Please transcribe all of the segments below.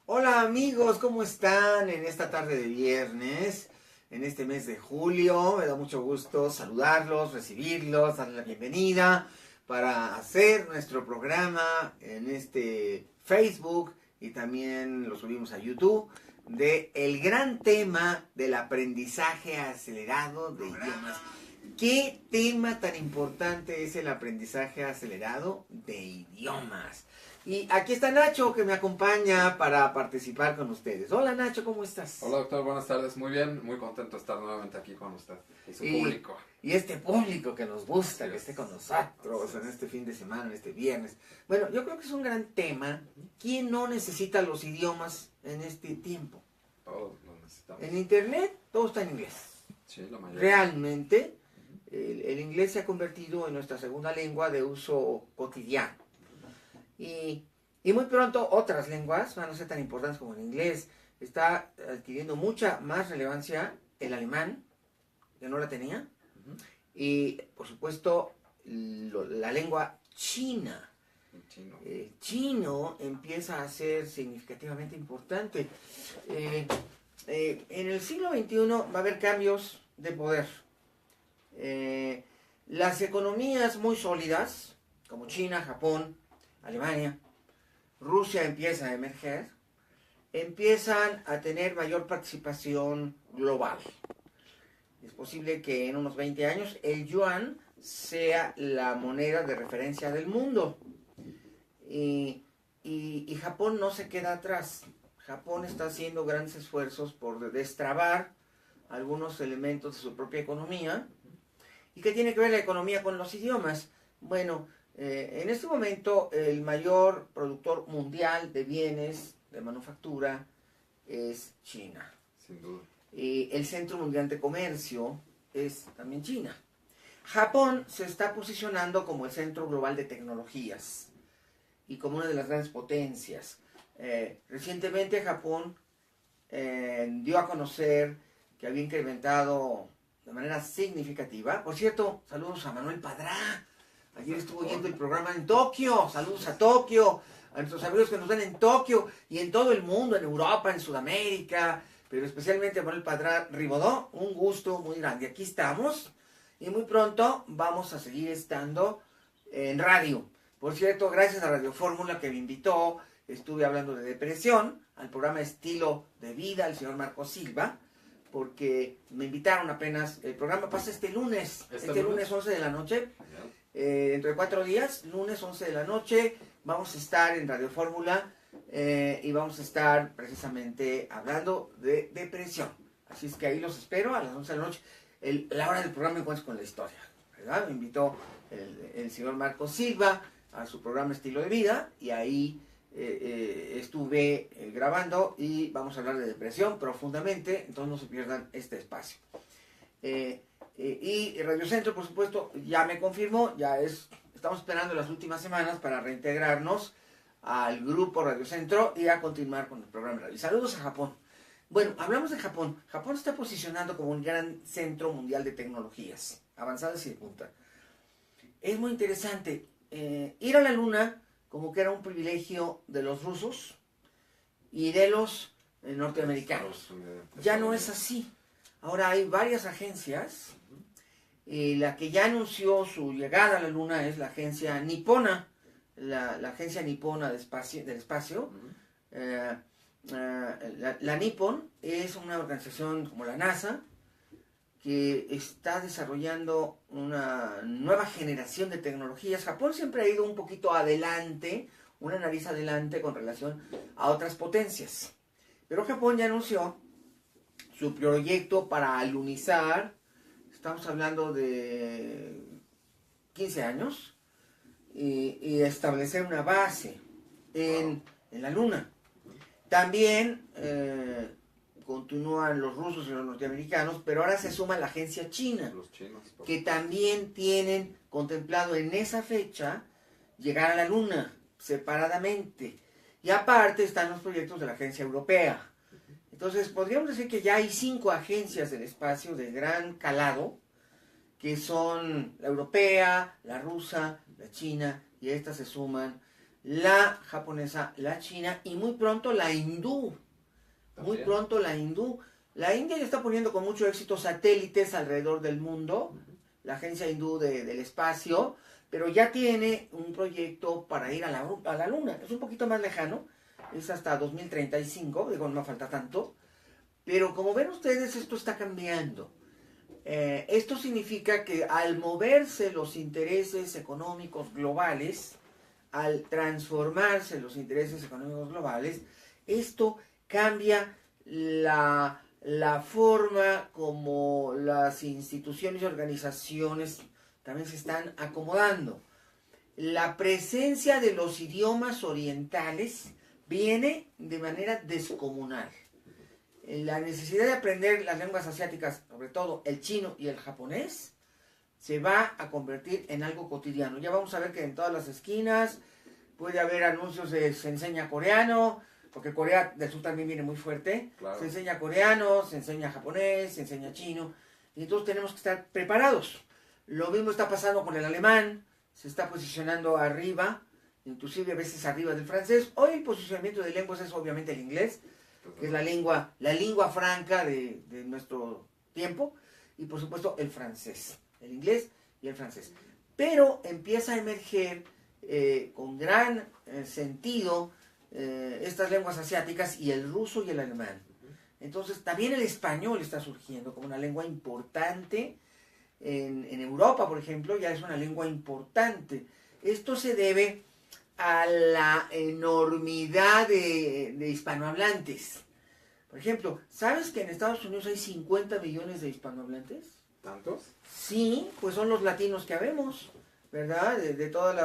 Hola amigos, ¿cómo están en esta tarde de viernes? En este mes de julio, me da mucho gusto saludarlos, recibirlos, darles la bienvenida para hacer nuestro programa en este Facebook y también lo subimos a YouTube de el gran tema del aprendizaje acelerado de idiomas. ¿Qué tema tan importante es el aprendizaje acelerado de idiomas? Y aquí está Nacho que me acompaña para participar con ustedes. Hola Nacho, ¿cómo estás? Hola doctor, buenas tardes. Muy bien, muy contento de estar nuevamente aquí con usted y su público. Y este público que nos gusta, Así que es. esté con nosotros en este fin de semana, en este viernes. Bueno, yo creo que es un gran tema. ¿Quién no necesita los idiomas en este tiempo? Todos lo necesitamos. En internet todo está en inglés. Sí, la mayoría. Realmente el inglés se ha convertido en nuestra segunda lengua de uso cotidiano. Y muy pronto otras lenguas van a ser tan importantes como el inglés. Está adquiriendo mucha más relevancia el alemán, que no la tenía. Y por supuesto la lengua china. El chino. El chino empieza a ser significativamente importante. En el siglo XXI va a haber cambios de poder. Las economías muy sólidas, como China, Japón, Alemania, Rusia empieza a emerger, empiezan a tener mayor participación global. Es posible que en unos 20 años el yuan sea la moneda de referencia del mundo. Y Japón no se queda atrás. Japón está haciendo grandes esfuerzos por destrabar algunos elementos de su propia economía. ¿Y qué tiene que ver la economía con los idiomas? Bueno, en este momento el mayor productor mundial de bienes de manufactura es China. Sin duda. Y el centro mundial de comercio es también China. Japón se está posicionando como el centro global de tecnologías y como una de las grandes potencias. Recientemente Japón dio a conocer que había incrementado de manera significativa. Por cierto, saludos a Manuel Padrá. Ayer estuvo oyendo el programa en Tokio. Saludos a Tokio, a nuestros amigos que nos ven en Tokio y en todo el mundo, en Europa, en Sudamérica, pero especialmente a Manuel Padrá Ribodó. Un gusto muy grande. Aquí estamos y muy pronto vamos a seguir estando en radio. Por cierto, gracias a Radio Fórmula que me invitó, estuve hablando de depresión, al programa Estilo de Vida, el señor Marco Silva, porque me invitaron apenas. El programa pasa este lunes, este lunes 11 de la noche. Dentro de 4 días, lunes 11 de la noche, vamos a estar en Radio Fórmula y vamos a estar precisamente hablando de depresión. Así es que ahí los espero a las 11 de la noche. La hora del programa Encuentros con la Historia, ¿verdad? Me invitó el señor Marco Silva a su programa Estilo de Vida y ahí estuve grabando y vamos a hablar de depresión profundamente, entonces no se pierdan este espacio. Y Radio Centro, por supuesto, ya me confirmó, estamos esperando las últimas semanas para reintegrarnos al grupo Radio Centro y a continuar con el programa de radio. Saludos a Japón. Bueno, hablamos de Japón. Japón está posicionando como un gran centro mundial de tecnologías avanzadas y de punta. Es muy interesante. Ir a la luna como que era un privilegio de los rusos y de los norteamericanos. Ya no es así. Ahora hay varias agencias. La que ya anunció su llegada a la luna es la agencia nipona, la agencia nipona del espacio. La Nippon es una organización como la NASA que está desarrollando una nueva generación de tecnologías. Japón siempre ha ido un poquito adelante, una nariz adelante con relación a otras potencias. Pero Japón ya anunció su proyecto para alunizar, estamos hablando de 15 años, y establecer una base en la luna. También continúan los rusos y los norteamericanos, pero ahora se suma la agencia china, Los chinos, que también tienen contemplado en esa fecha llegar a la luna separadamente. Y aparte están los proyectos de la agencia europea. Entonces podríamos decir que ya hay 5 agencias del espacio de gran calado, que son la europea, la rusa, la china, y a estas se suman la japonesa, la china y muy pronto la hindú. Muy También. pronto la hindú. La India ya está poniendo con mucho éxito satélites alrededor del mundo, la agencia hindú del espacio, pero ya tiene un proyecto para ir a la luna. Es un poquito más lejano, es hasta 2035, digo, no falta tanto, pero como ven ustedes, esto está cambiando. Esto significa que al moverse los intereses económicos globales, al transformarse los intereses económicos globales, esto cambia la forma como las instituciones y organizaciones también se están acomodando. La presencia de los idiomas orientales viene de manera descomunal. La necesidad de aprender las lenguas asiáticas, sobre todo el chino y el japonés, se va a convertir en algo cotidiano. Ya vamos a ver que en todas las esquinas puede haber anuncios de se enseña coreano, porque Corea del Sur también viene muy fuerte. Claro. Se enseña coreano, se enseña japonés, se enseña chino. Y entonces tenemos que estar preparados. Lo mismo está pasando con el alemán, se está posicionando arriba, inclusive a veces arriba del francés. Hoy el posicionamiento de lenguas es obviamente el inglés, que es la lengua franca de nuestro tiempo, y por supuesto el francés, el inglés y el francés. Pero empieza a emerger con gran sentido estas lenguas asiáticas y el ruso y el alemán. Entonces también el español está surgiendo como una lengua importante en Europa, por ejemplo, ya es una lengua importante. Esto se debe a la enormidad de hispanohablantes. Por ejemplo, ¿sabes que en Estados Unidos hay 50 millones de hispanohablantes? ¿Tantos? Sí, pues son los latinos que habemos, ¿verdad? De todas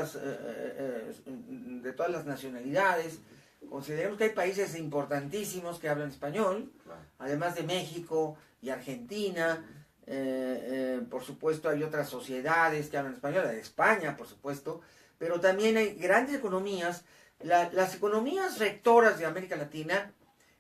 las nacionalidades. Consideremos que hay países importantísimos que hablan español, Claro. además de México y Argentina. Por supuesto hay otras sociedades que hablan español, la de España, por supuesto, pero también hay grandes economías. Las economías rectoras de América Latina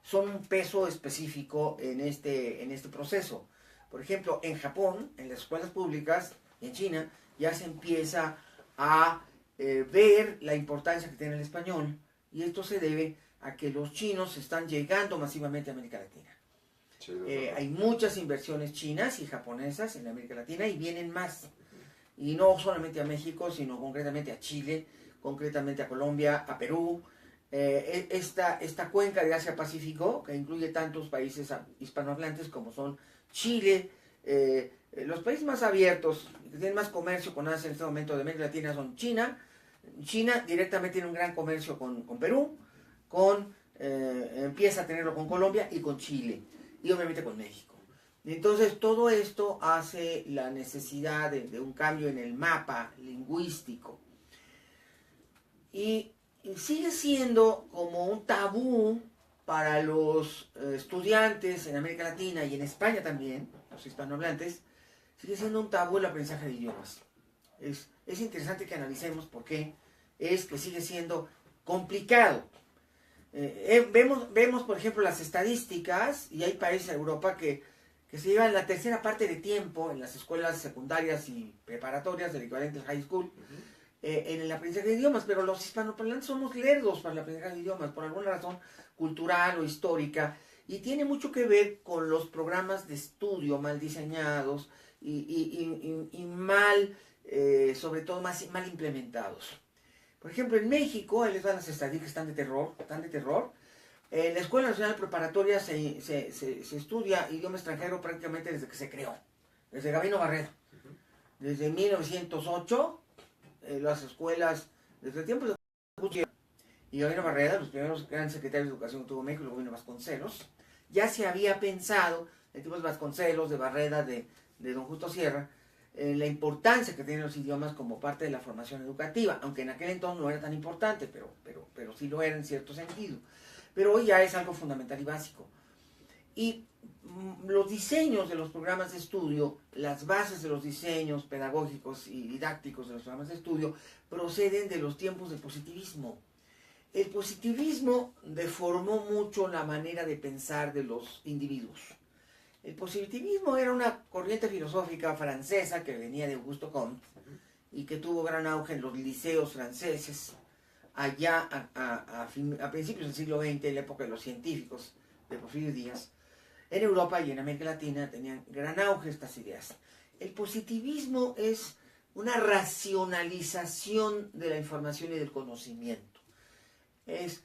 son un peso específico en este proceso. Por ejemplo, en Japón, en las escuelas públicas, y en China, ya se empieza a ver la importancia que tiene el español, y esto se debe a que los chinos están llegando masivamente a América Latina. Chido, Hay muchas inversiones chinas y japonesas en América Latina y vienen más. Y no solamente a México, sino concretamente a Chile, concretamente a Colombia, a Perú. Esta cuenca de Asia-Pacífico, que incluye tantos países hispanohablantes como son Chile, los países más abiertos, que tienen más comercio con Asia en este momento de América Latina son China. China directamente tiene un gran comercio con Perú, empieza a tenerlo con Colombia y con Chile, y obviamente con México. Entonces todo esto hace la necesidad de un cambio en el mapa lingüístico. Y sigue siendo como un tabú para los estudiantes en América Latina y en España también, los hispanohablantes, sigue siendo un tabú el aprendizaje de idiomas. Es interesante que analicemos por qué es que sigue siendo complicado. Vemos, por ejemplo, las estadísticas, y hay países de Europa que se llevan la tercera parte de tiempo en las escuelas secundarias y preparatorias del equivalente al high school, en el aprendizaje de idiomas, pero los hispanohablantes somos lerdos para el aprendizaje de idiomas, por alguna razón cultural o histórica, y tiene mucho que ver con los programas de estudio mal diseñados y mal, sobre todo mal implementados. Por ejemplo, en México, ahí les dan las estadísticas, están de terror. En la Escuela Nacional Preparatoria se estudia idioma extranjero prácticamente desde que se creó, desde Gabino Barreda. Desde 1908, las escuelas, desde tiempos de Gutiérrez y Gabino Barreda, los primeros grandes secretarios de educación que tuvo México, luego vino Vasconcelos, ya se había pensado, en tiempos de Vasconcelos, de Barreda, de don Justo Sierra, la importancia que tienen los idiomas como parte de la formación educativa, aunque en aquel entonces no era tan importante, pero sí lo era en cierto sentido. Pero hoy ya es algo fundamental y básico. Y los diseños de los programas de estudio, las bases de los diseños pedagógicos y didácticos de los programas de estudio, proceden de los tiempos del positivismo. El positivismo deformó mucho la manera de pensar de los individuos. El positivismo era una corriente filosófica francesa que venía de Auguste Comte y que tuvo gran auge en los liceos franceses allá a principios del siglo XX, en la época de los científicos de Porfirio Díaz, en Europa y en América Latina tenían gran auge estas ideas. El positivismo es una racionalización de la información y del conocimiento. Es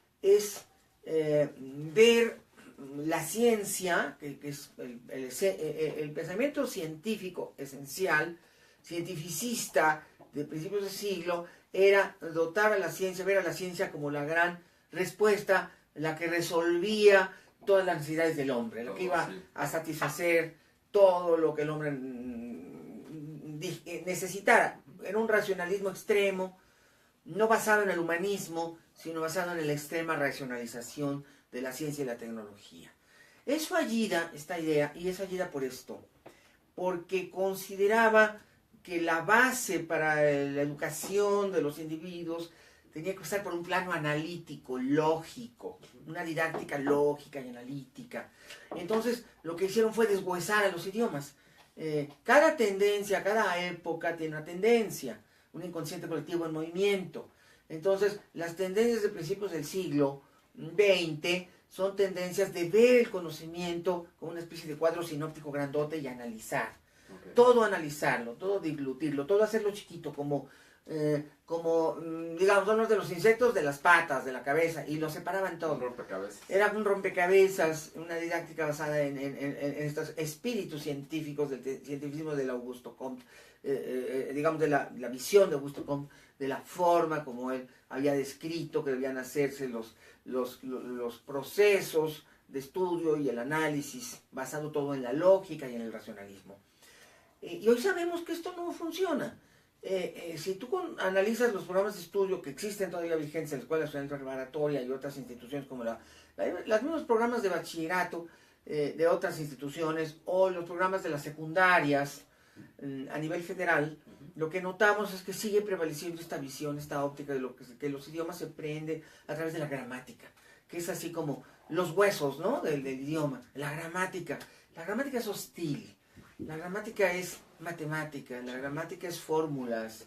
ver la ciencia, que es el pensamiento científico esencial, cientificista de principios de siglo, era dotar a la ciencia, ver a la ciencia como la gran respuesta, la que resolvía todas las necesidades del hombre, la que iba a satisfacer todo lo que el hombre necesitara. Era un racionalismo extremo, no basado en el humanismo, sino basado en la extrema racionalización de la ciencia y la tecnología. Es fallida esta idea, y es fallida por esto, porque consideraba que la base para la educación de los individuos tenía que estar por un plano analítico, lógico, una didáctica lógica y analítica. Entonces, lo que hicieron fue deshuesar a los idiomas. Cada tendencia, cada época tiene una tendencia, un inconsciente colectivo en movimiento. Entonces, las tendencias de principios del siglo XX son tendencias de ver el conocimiento como una especie de cuadro sinóptico grandote y analizar. Okay. Todo analizarlo, todo diglutirlo, todo hacerlo chiquito, como digamos, uno de los insectos de las patas, de la cabeza, y lo separaban todo. Un rompecabezas. Era un rompecabezas, una didáctica basada en estos espíritus científicos del cientificismo del Augusto Comte, digamos, de la visión de Augusto Comte, de la forma como él había descrito que debían hacerse los procesos de estudio y el análisis, basado todo en la lógica y en el racionalismo. Y hoy sabemos que esto no funciona. Si tú analizas los programas de estudio que existen todavía vigentes en la Escuela Nacional Preparatoria y otras instituciones como los mismos programas de bachillerato de otras instituciones o los programas de las secundarias a nivel federal, lo que notamos es que sigue prevaleciendo esta visión, esta óptica de lo que los idiomas se aprenden a través de la gramática, que es así como los huesos, ¿no?, del idioma. La gramática es hostil. La gramática es matemática, la gramática es fórmulas,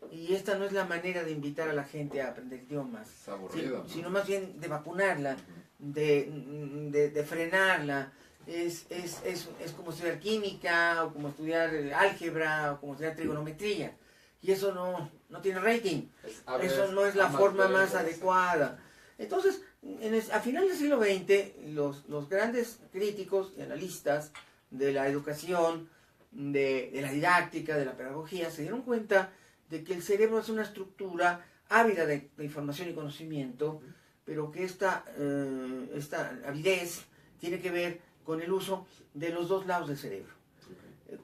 y esta no es la manera de invitar a la gente a aprender idiomas, sino más bien de vacunarla, de frenarla. Es como estudiar química, o como estudiar álgebra, o como estudiar trigonometría, y eso no tiene rating, eso no es la forma más adecuada. Entonces, a finales del siglo XX, los grandes críticos y analistas de la educación, de la didáctica, de la pedagogía, se dieron cuenta de que el cerebro es una estructura ávida de información y conocimiento, pero que esta avidez tiene que ver con el uso de los dos lados del cerebro.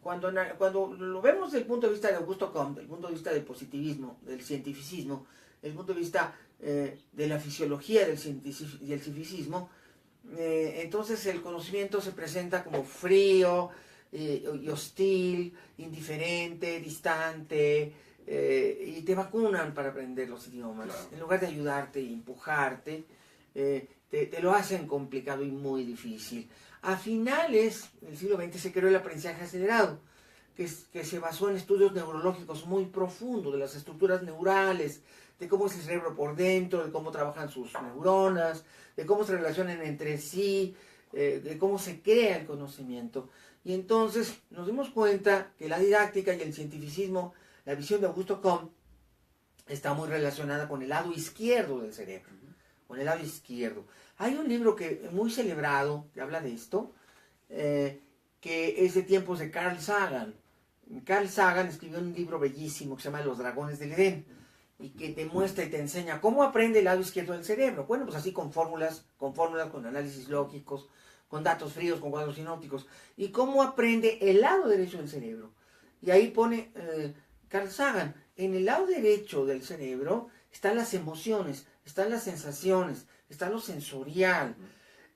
Cuando lo vemos desde el punto de vista de Augusto Comte, del punto de vista del positivismo, del cientificismo, del punto de vista de la fisiología del cientificismo, entonces el conocimiento se presenta como frío y hostil, indiferente, distante, y te vacunan para aprender los idiomas. Claro. En lugar de ayudarte y empujarte, te lo hacen complicado y muy difícil. A finales del siglo XX se creó el aprendizaje acelerado, que se basó en estudios neurológicos muy profundos de las estructuras neurales, de cómo es el cerebro por dentro, de cómo trabajan sus neuronas, de cómo se relacionan entre sí, de cómo se crea el conocimiento. Y entonces nos dimos cuenta que la didáctica y el cientificismo, la visión de Augusto Comte, está muy relacionada con el lado izquierdo del cerebro, con el lado izquierdo. Hay un libro muy celebrado que habla de esto, que es de tiempos de Carl Sagan. Carl Sagan escribió un libro bellísimo que se llama Los Dragones del Edén, y que te muestra y te enseña cómo aprende el lado izquierdo del cerebro. Bueno, pues así con fórmulas, con análisis lógicos, con datos fríos, con cuadros sinópticos, y cómo aprende el lado derecho del cerebro. Y ahí pone Carl Sagan, en el lado derecho del cerebro están las emociones, están las sensaciones, está lo sensorial,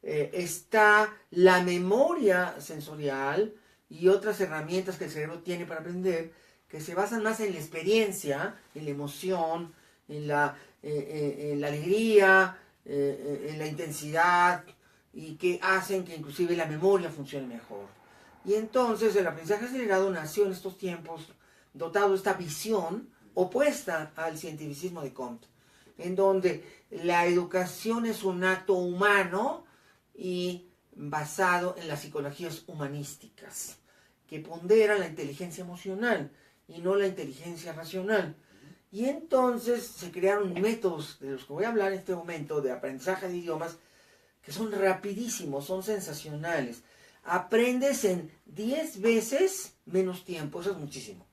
está la memoria sensorial y otras herramientas que el cerebro tiene para aprender, que se basan más en la experiencia, en la emoción, en la alegría, en la intensidad, y que hacen que inclusive la memoria funcione mejor. Y entonces el aprendizaje acelerado nació en estos tiempos dotado de esta visión opuesta al cientificismo de Comte. en donde la educación es un acto humano y basado en las psicologías humanísticas, que ponderan la inteligencia emocional y no la inteligencia racional. Y entonces se crearon métodos de los que voy a hablar en este momento de aprendizaje de idiomas que son rapidísimos, son sensacionales. Aprendes en 10 veces menos tiempo, eso es muchísimo.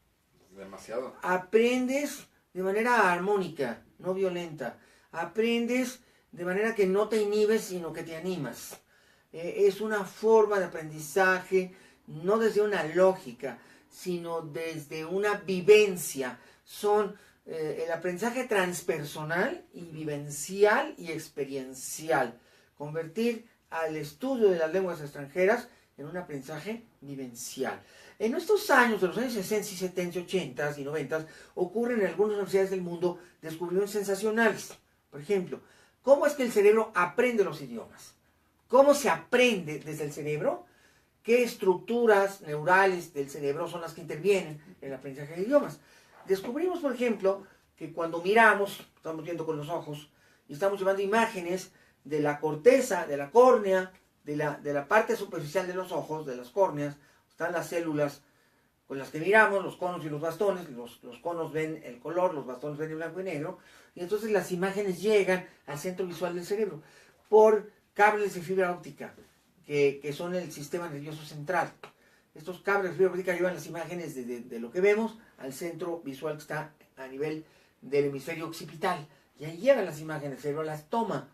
Demasiado. Aprendes de manera armónica, no violenta. Aprendes de manera que no te inhibes, sino que te animas. Es una forma de aprendizaje, no desde una lógica, sino desde una vivencia. Son el aprendizaje transpersonal y vivencial y experiencial. Convertir al estudio de las lenguas extranjeras en un aprendizaje vivencial. En estos años, de los años 60, 70, 80 y 90, ocurren en algunas universidades del mundo descubrimientos sensacionales. Por ejemplo, ¿cómo es que el cerebro aprende los idiomas? ¿Cómo se aprende desde el cerebro? ¿Qué estructuras neurales del cerebro son las que intervienen en el aprendizaje de idiomas? Descubrimos, por ejemplo, que cuando miramos, estamos viendo con los ojos, y estamos llevando imágenes de la corteza, de la córnea, de la parte superficial de los ojos, de las córneas, están las células con las que miramos, los conos y los bastones. Los conos ven el color, los bastones ven el blanco y negro, y entonces las imágenes llegan al centro visual del cerebro por cables de fibra óptica, que son el sistema nervioso central. Estos cables de fibra óptica llevan las imágenes de lo que vemos al centro visual que está a nivel del hemisferio occipital, y ahí llegan las imágenes, el cerebro las toma.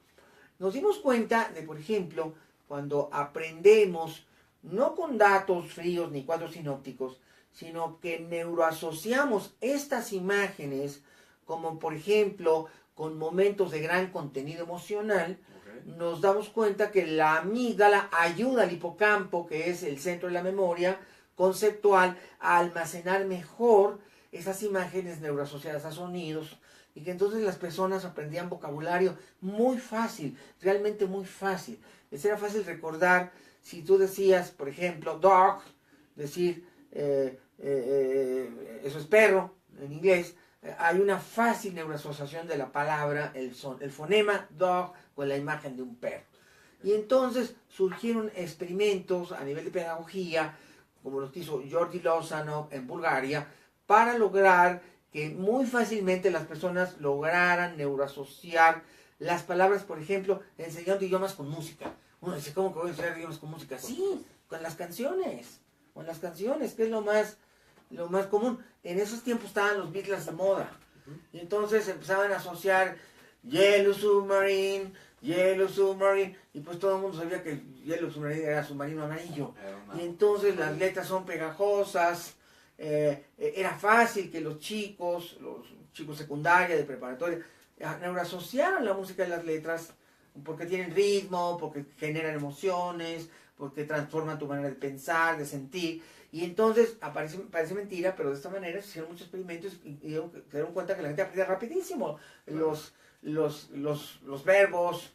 Nos dimos cuenta de, por ejemplo, cuando aprendemos, no con datos fríos ni cuadros sinópticos, sino que neuroasociamos estas imágenes, como por ejemplo, con momentos de gran contenido emocional, nos damos cuenta que la amígdala ayuda al hipocampo, que es el centro de la memoria conceptual, a almacenar mejor esas imágenes neuroasociadas a sonidos, y que entonces las personas aprendían vocabulario muy fácil, realmente muy fácil. Les era fácil recordar, si tú decías, por ejemplo, dog, decir, eso es perro, en inglés, hay una fácil neuroasociación de la palabra, el fonema dog, con la imagen de un perro. Y entonces surgieron experimentos a nivel de pedagogía, como los que hizo Jordi Lozano en Bulgaria, para lograr que muy fácilmente las personas lograran neuroasociar las palabras, por ejemplo, enseñando idiomas con música. Uno dice, ¿cómo que voy a enseñar idiomas con música? Sí, con las canciones, que es lo más común. En esos tiempos estaban los Beatles de moda, y entonces empezaban a asociar Yellow Submarine, y pues todo el mundo sabía que Yellow Submarine era submarino amarillo. Y entonces las letras son pegajosas. Era fácil que los chicos secundaria, de preparatoria, neuroasociaran la música y las letras, porque tienen ritmo, porque generan emociones, porque transforman tu manera de pensar, de sentir. Y entonces, parece mentira, pero de esta manera se hicieron muchos experimentos y se dieron cuenta que la gente aprende rapidísimo los verbos,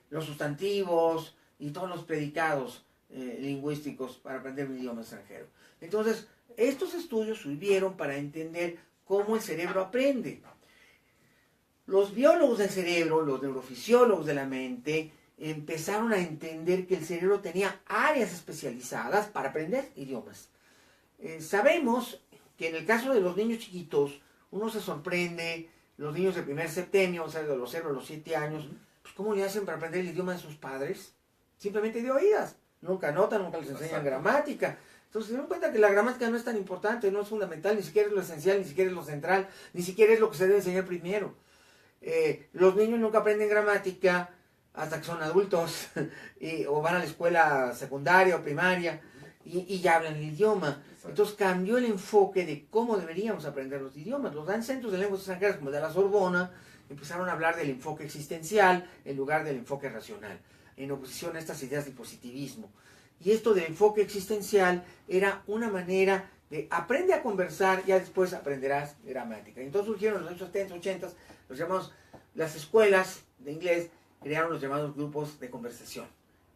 los sustantivos y todos los predicados lingüísticos para aprender un idioma extranjero. Entonces, estos estudios sirvieron para entender cómo el cerebro aprende. Los biólogos del cerebro, los neurofisiólogos de la mente, empezaron a entender que el cerebro tenía áreas especializadas para aprender idiomas. Sabemos que en el caso de los niños chiquitos, uno se sorprende, los niños de primer septenio, o sea, de los 0 a los 7 años, pues ¿cómo le hacen para aprender el idioma de sus padres? Simplemente de oídas. Nunca anotan, nunca les enseñan gramática. Entonces se dieron cuenta que la gramática no es tan importante, no es fundamental, ni siquiera es lo esencial, ni siquiera es lo central, ni siquiera es lo que se debe enseñar primero. Los niños nunca aprenden gramática hasta que son adultos o van a la escuela secundaria o primaria y ya hablan el idioma. Entonces cambió el enfoque de cómo deberíamos aprender los idiomas. Los grandes centros de lenguas extranjeras, como el de la Sorbona, empezaron a hablar del enfoque existencial en lugar del enfoque racional, en oposición a estas ideas de positivismo. Y esto del enfoque existencial era una manera de aprende a conversar, ya después aprenderás gramática. Entonces surgieron en los años 70, 80, las escuelas de inglés crearon los llamados grupos de conversación.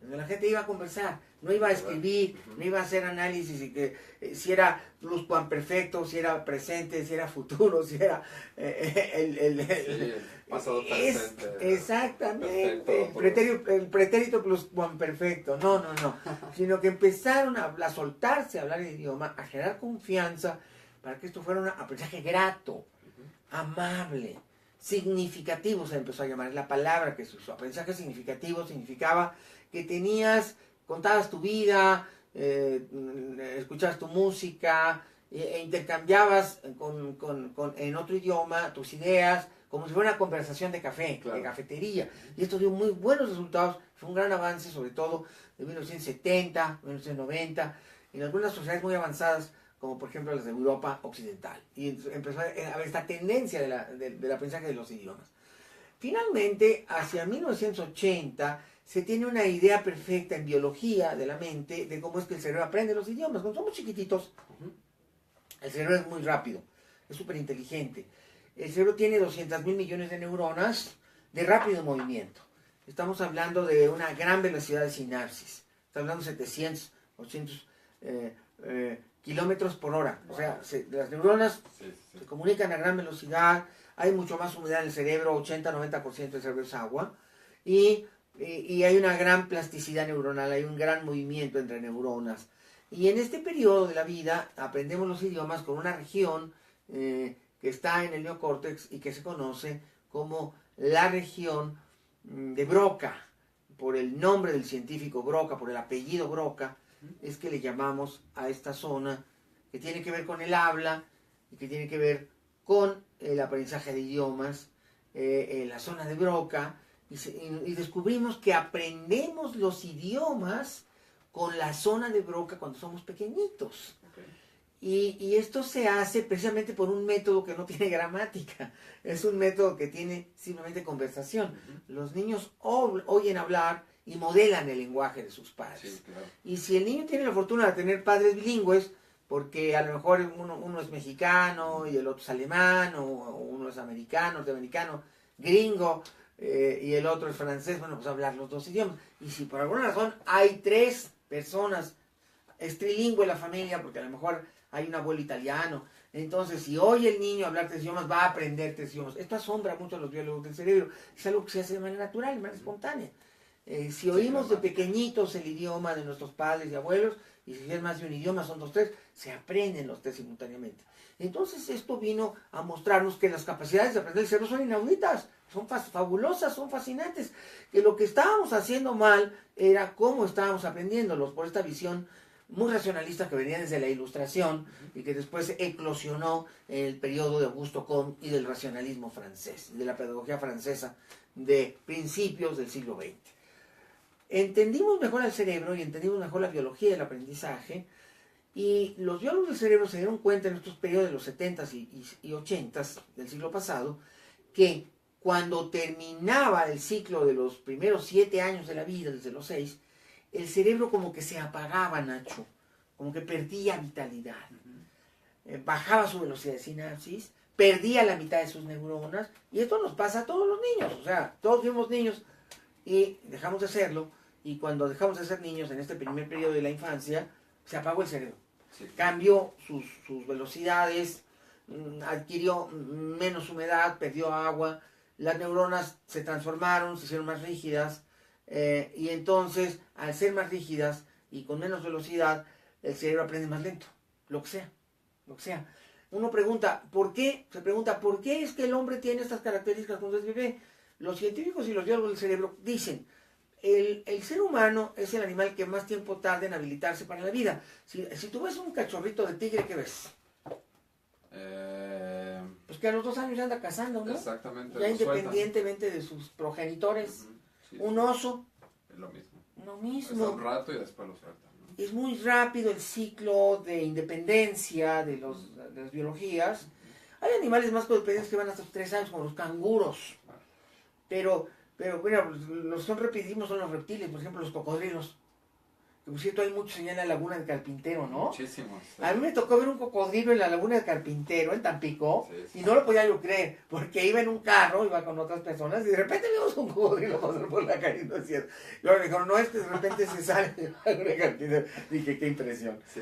donde la gente iba a conversar, no iba a escribir, no iba a hacer análisis y que si era pluscuamperfecto, si era presente, si era futuro, si era el pasado presente. Exactamente, Perfecto, el pretérito pluscuamperfecto, no, sino que empezaron a soltarse, a hablar el idioma, a generar confianza para que esto fuera un aprendizaje grato, amable, significativo se empezó a llamar, es la palabra que se usó. Aprendizaje significativo significaba que contabas tu vida, escuchabas tu música, intercambiabas en otro idioma tus ideas, como si fuera una conversación de café, claro, de cafetería. Y esto dio muy buenos resultados, fue un gran avance, sobre todo de 1970, 1990, en algunas sociedades muy avanzadas, como por ejemplo las de Europa Occidental. Y empezó a haber esta tendencia del aprendizaje de los idiomas. Finalmente, hacia 1980, se tiene una idea perfecta en biología de la mente de cómo es que el cerebro aprende los idiomas. Cuando somos chiquititos, el cerebro es muy rápido, es súper inteligente. El cerebro tiene 200.000 millones de neuronas de rápido movimiento. Estamos hablando de una gran velocidad de sinapsis. Estamos hablando de 700, 800 kilómetros por hora. O sea, las neuronas se comunican a gran velocidad, hay mucho más humedad en el cerebro, 80-90% del cerebro es agua, y hay una gran plasticidad neuronal, hay un gran movimiento entre neuronas. Y en este periodo de la vida aprendemos los idiomas con una región que está en el neocórtex y que se conoce como la región de Broca, por el nombre del científico Broca, por el apellido Broca, es que le llamamos a esta zona que tiene que ver con el habla y que tiene que ver con el aprendizaje de idiomas, la zona de Broca, y descubrimos que aprendemos los idiomas con la zona de Broca cuando somos pequeñitos. Y esto se hace precisamente por un método que no tiene gramática, es un método que tiene simplemente conversación. Los niños oyen hablar y modelan el lenguaje de sus padres. Sí, claro. Y si el niño tiene la fortuna de tener padres bilingües, porque a lo mejor uno es mexicano y el otro es alemán, o uno es americano, norteamericano, gringo, y el otro es francés, bueno, pues hablar los dos idiomas. Y si por alguna razón hay 3 personas, es trilingüe la familia, porque a lo mejor hay un abuelo italiano, entonces si oye el niño hablar 3 idiomas, va a aprender 3 idiomas. Esto asombra mucho a los biólogos del cerebro, es algo que se hace de manera natural, de manera espontánea. Si oímos de pequeñitos el idioma de nuestros padres y abuelos, y si es más de un idioma, son 2, 3, se aprenden los 3 simultáneamente. Entonces esto vino a mostrarnos que las capacidades de aprender el cerebro son inauditas, son fabulosas, son fascinantes, que lo que estábamos haciendo mal era cómo estábamos aprendiéndolos, por esta visión muy racionalista que venía desde la Ilustración y que después eclosionó en el periodo de Auguste Comte y del racionalismo francés, de la pedagogía francesa de principios del siglo XX. Entendimos mejor el cerebro y entendimos mejor la biología del aprendizaje, y los biólogos del cerebro se dieron cuenta en estos periodos de los 70s y 80s del siglo pasado que cuando terminaba el ciclo de los primeros 7 años de la vida, desde los 6, el cerebro como que se apagaba, Nacho, como que perdía vitalidad, bajaba su velocidad de sinapsis, perdía la mitad de sus neuronas, y esto nos pasa a todos los niños, o sea, todos fuimos niños y dejamos de serlo, y cuando dejamos de ser niños en este primer periodo de la infancia, se apagó el cerebro. Sí. Cambió sus velocidades, adquirió menos humedad, perdió agua, las neuronas se transformaron, se hicieron más rígidas, y entonces, al ser más rígidas y con menos velocidad, el cerebro aprende más lento, lo que sea. Uno pregunta, ¿por qué? Se pregunta, ¿por qué es que el hombre tiene estas características cuando es bebé? Los científicos y los biólogos del cerebro dicen, el ser humano es el animal que más tiempo tarda en habilitarse para la vida. Si tú ves un cachorrito de tigre, ¿qué ves? Pues que a los 2 años ya anda cazando, ¿no? Exactamente. Ya independientemente de sus progenitores. Sí, un oso. Es lo mismo. Lo mismo. Está un rato y después lo sueltan, ¿no? Es muy rápido el ciclo de independencia de las biologías. Hay animales más codependientes que van hasta los 3 años, como los canguros. Pero bueno, los que son rapidísimos son los reptiles, por ejemplo, los cocodrilos. Que por cierto hay muchos allá en la laguna del Carpintero, ¿no? Muchísimos. Sí. A mí me tocó ver un cocodrilo en la laguna del Carpintero, en Tampico, Sí. y no lo podía yo creer, porque iba en un carro, iba con otras personas, y de repente vimos un cocodrilo pasar por la calle, no es cierto. Y luego me dijeron, no, es que de repente se sale de la laguna del Carpintero. Dije, qué impresión. Sí.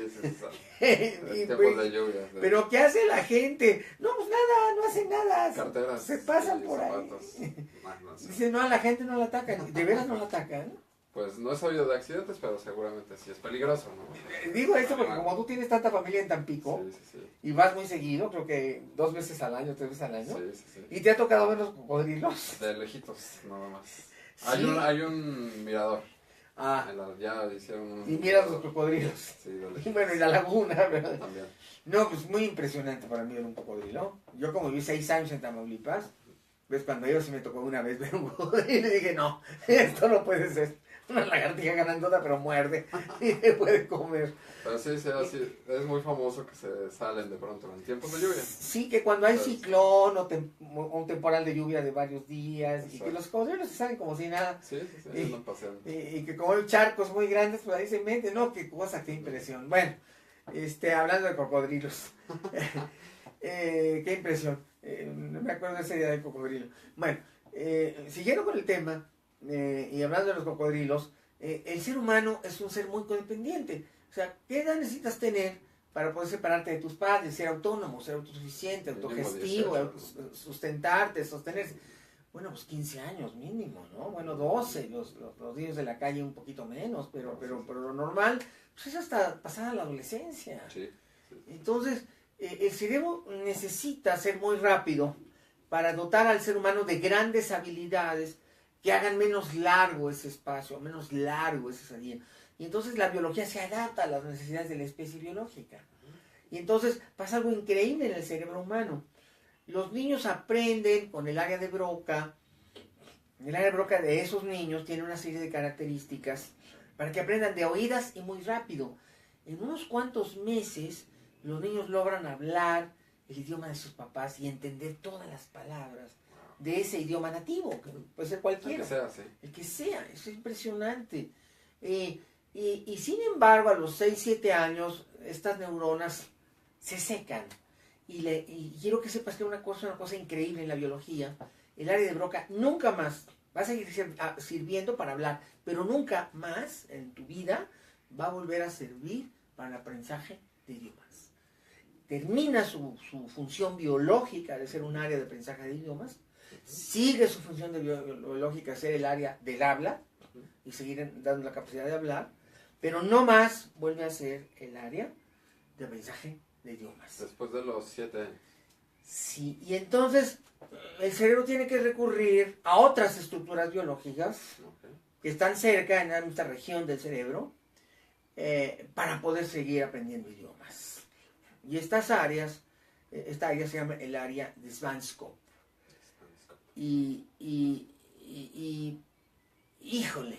Y, Tiempos pues, de lluvia. Sí. pero ¿qué hace la gente? No, pues nada, no hacen nada. Carteras. Se pasan sí, por zapatos. ahí. No sé. Dicen, no, a la gente no la atacan. De veras no la atacan. Pues no he sabido de accidentes, pero seguramente sí es peligroso, ¿no? Digo esto porque como tú tienes tanta familia en Tampico Sí. y vas muy seguido, creo que 2 veces al año, 3 veces al año, Sí. y te ha tocado ver los cocodrilos. De lejitos, nada más. Sí. Hay un mirador. Ah, Ya hicieron un y miras mirador. los cocodrilos. Sí, de Y lejitos. bueno, y la laguna, ¿verdad? También. No, pues muy impresionante para mí ver un cocodrilo. Yo como viví 6 años en Tamaulipas, ves, cuando yo sí me tocó una vez ver un cocodrilo y dije, no, esto no puede ser. Una lagartija ganandona, pero muerde y te puede comer. Pero sí, es muy famoso que se salen de pronto en tiempos de lluvia. Sí, que cuando hay ciclón o un temporal de lluvia de varios días, y que los cocodrilos se salen como si nada. Sí, andan paseando. Y que como hay charcos muy grandes, pues ahí se meten, ¿no? Qué cosa, qué impresión. Bueno, hablando de cocodrilos. Qué impresión. No me acuerdo de ese día del cocodrilo. Bueno, siguiendo con el tema, y hablando de los cocodrilos, el ser humano es un ser muy codependiente. O sea, ¿qué edad necesitas tener para poder separarte de tus padres, ser autónomo, ser autosuficiente, autogestivo, sustentarte, sostenerse? Bueno, pues 15 años mínimo, ¿no? Bueno, 12, los niños de la calle un poquito menos, pero lo normal, pues es hasta pasada la adolescencia. Sí. Entonces, el cerebro necesita ser muy rápido para dotar al ser humano de grandes habilidades que hagan menos largo ese espacio, menos largo ese salida. Y entonces la biología se adapta a las necesidades de la especie biológica. Y entonces pasa algo increíble en el cerebro humano. Los niños aprenden con el área de Broca. El área de Broca de esos niños tiene una serie de características para que aprendan de oídas y muy rápido. En unos cuantos meses, los niños logran hablar el idioma de sus papás y entender todas las palabras de ese idioma nativo, que puede ser cualquiera. El que sea, sí. El que sea, eso es impresionante. Y sin embargo, a los 6, 7 años, estas neuronas se secan. Y quiero que sepas que una cosa increíble en la biología, el área de Broca nunca más va a seguir sirviendo para hablar, pero nunca más en tu vida va a volver a servir para el aprendizaje de idiomas. Termina su función biológica de ser un área de aprendizaje de idiomas, sigue su función biológica de ser el área del habla y seguir dando la capacidad de hablar, pero no más vuelve a ser el área de aprendizaje de idiomas. Después de los 7 años. Sí, y entonces el cerebro tiene que recurrir a otras estructuras biológicas que están cerca en esta región del cerebro para poder seguir aprendiendo idiomas. Y esta área se llama el área de Svanskov. Y híjole,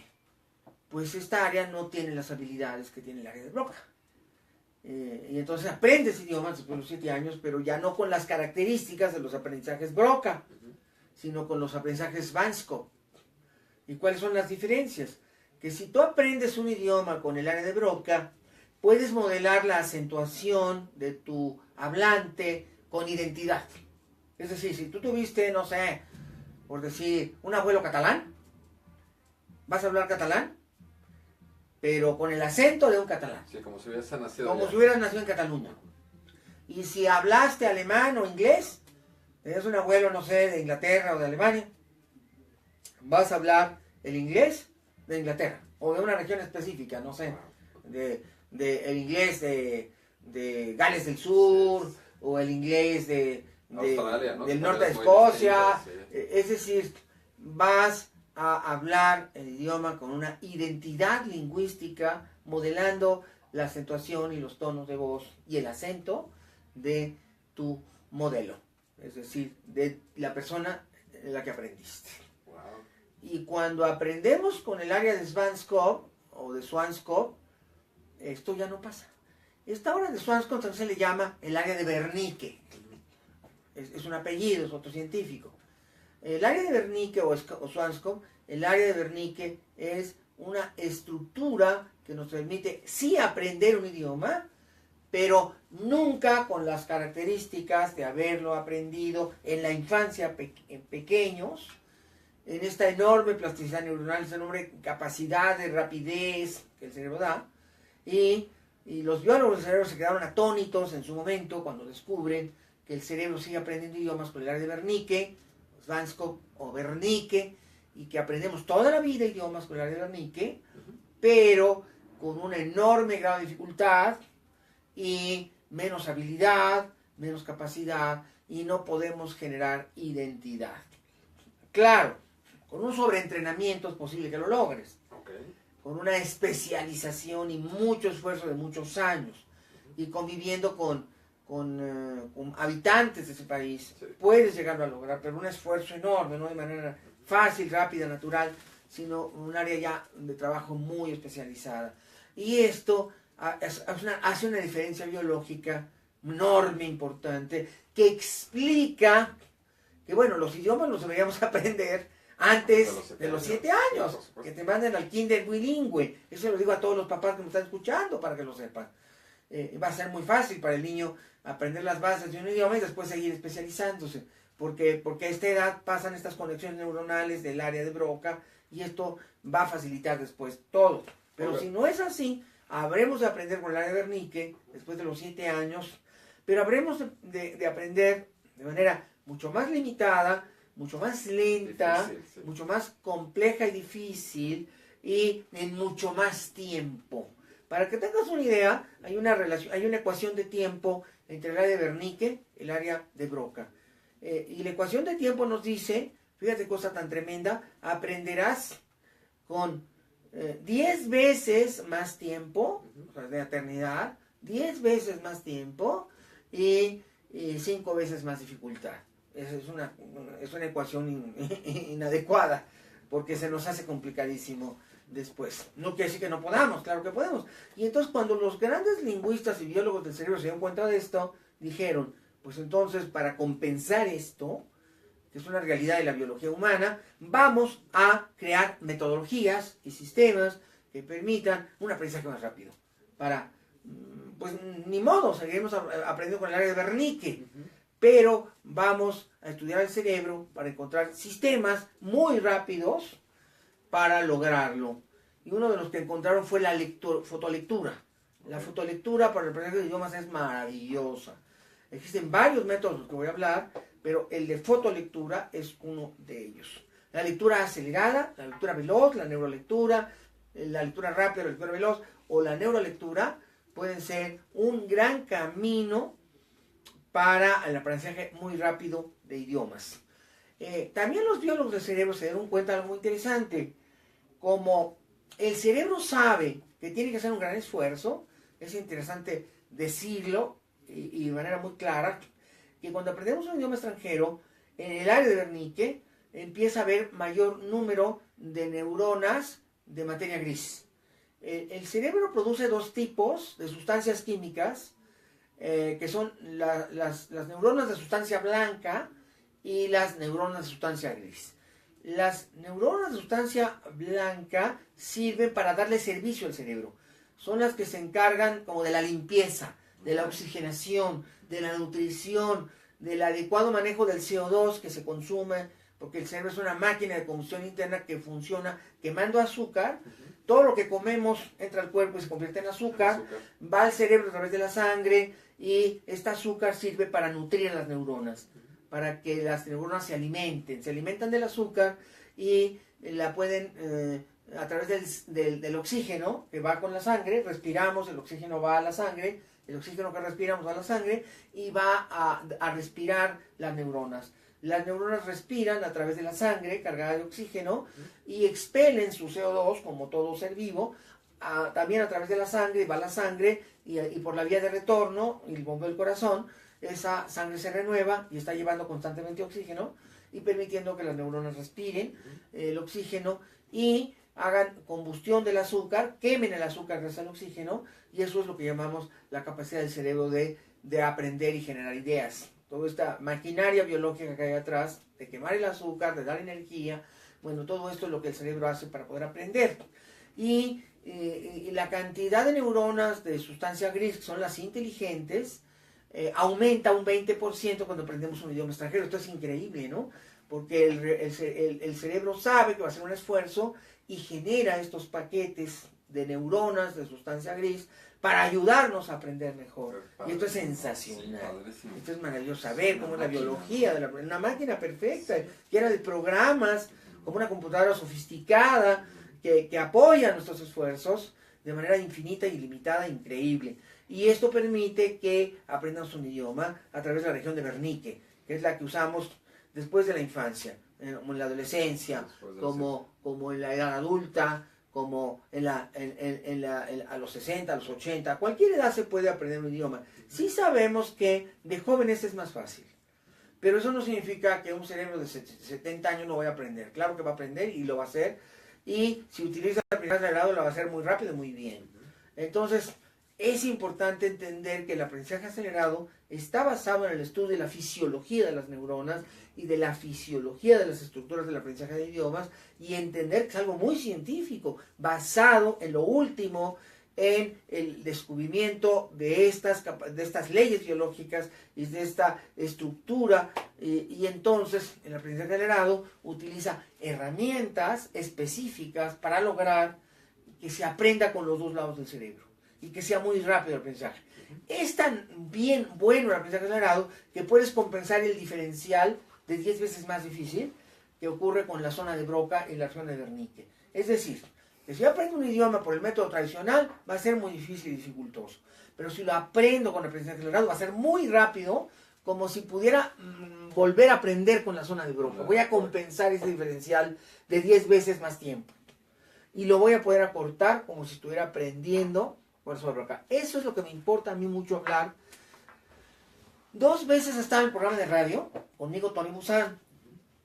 pues esta área no tiene las habilidades que tiene el área de Broca. Y entonces aprendes idiomas después de los 7 años, pero ya no con las características de los aprendizajes Broca, sino con los aprendizajes Svanskov. ¿Y cuáles son las diferencias? Que si tú aprendes un idioma con el área de Broca, puedes modelar la acentuación de tu hablante con identidad. Es decir, si tú tuviste, no sé, por decir, un abuelo catalán, vas a hablar catalán, pero con el acento de un catalán. Sí, como si hubiese nacido Como allá. si hubieras nacido en Cataluña. Y si hablaste alemán o inglés, eres un abuelo, no sé, de Inglaterra o de Alemania, vas a hablar el inglés de Inglaterra, o de una región específica, no sé, el inglés de Gales del Sur, o el inglés Australia, ¿no? del norte de Muy Escocia. distinto, sí. Es decir, vas a hablar el idioma con una identidad lingüística, modelando la acentuación y los tonos de voz y el acento de tu modelo, es decir, de la persona en la que aprendiste. Wow. Y cuando aprendemos con el área de Svanskov o de Swanskov, esto ya no pasa. Esta área de Swanskov entonces se le llama el área de Wernicke. Es un apellido, es otro científico. El área de Wernicke o Swanskov, el área de Wernicke es una estructura que nos permite sí aprender un idioma, pero nunca con las características de haberlo aprendido en la infancia en pequeños, en esta enorme plasticidad neuronal, esta enorme capacidad de rapidez que el cerebro da. Y los biólogos del cerebro se quedaron atónitos en su momento cuando descubren que el cerebro sigue aprendiendo idiomas con el área de Wernicke, Svanskov o Wernicke, y que aprendemos toda la vida idiomas con el área de Wernicke, pero con un enorme grado de dificultad y menos habilidad, menos capacidad, y no podemos generar identidad. Claro, con un sobreentrenamiento es posible que lo logres. Con una especialización y mucho esfuerzo de muchos años, y conviviendo con habitantes de ese país, sí, puedes llegarlo a lograr, pero un esfuerzo enorme, no de manera fácil, rápida, natural, sino un área ya de trabajo muy especializada. Y esto hace una diferencia biológica enorme, importante, que explica que, bueno, los idiomas los deberíamos aprender antes de los 7 años, que te manden al kinder bilingüe. Eso lo digo a todos los papás que me están escuchando para que lo sepan. Va a ser muy fácil para el niño aprender las bases de un idioma y después seguir especializándose, porque a esta edad pasan estas conexiones neuronales del área de Broca, y esto va a facilitar después todo. Pero si no es así, habremos de aprender con el área de Wernicke después de los 7 años, pero habremos de aprender de manera mucho más limitada, mucho más lenta, difícil, sí, mucho más compleja y difícil, y en mucho más tiempo. Para que tengas una idea, hay una ecuación de tiempo entre el área de Wernicke y el área de Broca. Y la ecuación de tiempo nos dice, fíjate cosa tan tremenda, aprenderás con 10 veces más tiempo, o sea, de eternidad, 10 veces más tiempo y 5 veces más dificultad. Es una ecuación inadecuada, porque se nos hace complicadísimo después. No quiere decir que no podamos, claro que podemos. Y entonces cuando los grandes lingüistas y biólogos del cerebro se dieron cuenta de esto, dijeron, pues entonces para compensar esto, que es una realidad de la biología humana, vamos a crear metodologías y sistemas que permitan un aprendizaje más rápido. Pues ni modo, seguiremos aprendiendo con el área de Wernicke, pero vamos a estudiar el cerebro para encontrar sistemas muy rápidos para lograrlo. Y uno de los que encontraron fue la fotolectura. La fotolectura para el aprendizaje de idiomas es maravillosa. Existen varios métodos de los que voy a hablar, pero el de fotolectura es uno de ellos. La lectura acelerada, la lectura veloz, la neurolectura, la lectura rápida, la lectura veloz o la neurolectura pueden ser un gran camino para el aprendizaje muy rápido de idiomas. También los biólogos del cerebro se dieron cuenta de algo muy interesante. Como el cerebro sabe que tiene que hacer un gran esfuerzo, es interesante decirlo y de manera muy clara, que cuando aprendemos un idioma extranjero, en el área de Wernicke empieza a haber mayor número de neuronas de materia gris. El cerebro produce 2 tipos de sustancias químicas, que son las neuronas de sustancia blanca y las neuronas de sustancia gris. Las neuronas de sustancia blanca sirven para darle servicio al cerebro. Son las que se encargan como de la limpieza, de la oxigenación, de la nutrición, del adecuado manejo del CO2 que se consume, porque el cerebro es una máquina de combustión interna que funciona quemando azúcar. Todo lo que comemos entra al cuerpo y se convierte en azúcar, va al cerebro a través de la sangre, y este azúcar sirve para nutrir a las neuronas, para que las neuronas se alimentan del azúcar y la pueden, a través del oxígeno que va con la sangre, respiramos, el oxígeno va a la sangre, el oxígeno que respiramos va a la sangre y va a respirar las neuronas. Las neuronas respiran a través de la sangre cargada de oxígeno y expelen su CO2, como todo ser vivo, también a través de la sangre, va la sangre y por la vía de retorno y el bombeo del corazón, esa sangre se renueva y está llevando constantemente oxígeno y permitiendo que las neuronas respiren el oxígeno y hagan combustión del azúcar, quemen el azúcar gracias al oxígeno, y eso es lo que llamamos la capacidad del cerebro de aprender y generar ideas. Toda esta maquinaria biológica que hay atrás, de quemar el azúcar, de dar energía, bueno, todo esto es lo que el cerebro hace para poder aprender. y la cantidad de neuronas de sustancia gris, que son las inteligentes, aumenta un 20% cuando aprendemos un idioma extranjero. Esto es increíble, ¿no? Porque el cerebro sabe que va a hacer un esfuerzo y genera estos paquetes de neuronas de sustancia gris para ayudarnos a aprender mejor. Y esto es sensacional. Esto es maravilloso saber cómo es la biología de una máquina perfecta, llena de programas, como una computadora sofisticada que apoya nuestros esfuerzos de manera infinita, ilimitada, increíble. Y esto permite que aprendamos un idioma a través de la región de Wernicke, que es la que usamos después de la infancia, como en la adolescencia, como en la edad adulta, como a los 60, a los 80, a cualquier edad se puede aprender un idioma. Sí sabemos que de jóvenes es más fácil, pero eso no significa que un cerebro de 70 años no vaya a aprender. Claro que va a aprender y lo va a hacer, y si utiliza el aprendizaje acelerado lo va a hacer muy rápido y muy bien. Entonces, es importante entender que el aprendizaje acelerado está basado en el estudio de la fisiología de las neuronas y de la fisiología de las estructuras del aprendizaje de idiomas, y entender que es algo muy científico, basado en lo último, en el descubrimiento de estas leyes biológicas y de esta estructura, y entonces el aprendizaje acelerado utiliza herramientas específicas para lograr que se aprenda con los dos lados del cerebro y que sea muy rápido el aprendizaje. Es tan bien bueno el aprendizaje acelerado que puedes compensar el diferencial de 10 veces más difícil que ocurre con la zona de Broca y la zona de Wernicke. Es decir, que si yo aprendo un idioma por el método tradicional, va a ser muy difícil y dificultoso. Pero si lo aprendo con el aprendizaje acelerado, va a ser muy rápido, como si pudiera volver a aprender con la zona de Broca. Voy a compensar ese diferencial de 10 veces más tiempo. Y lo voy a poder acortar como si estuviera aprendiendo por eso de Broca. Eso es lo que me importa a mí mucho hablar. 2 veces estaba en el programa de radio, conmigo Tony Buzan.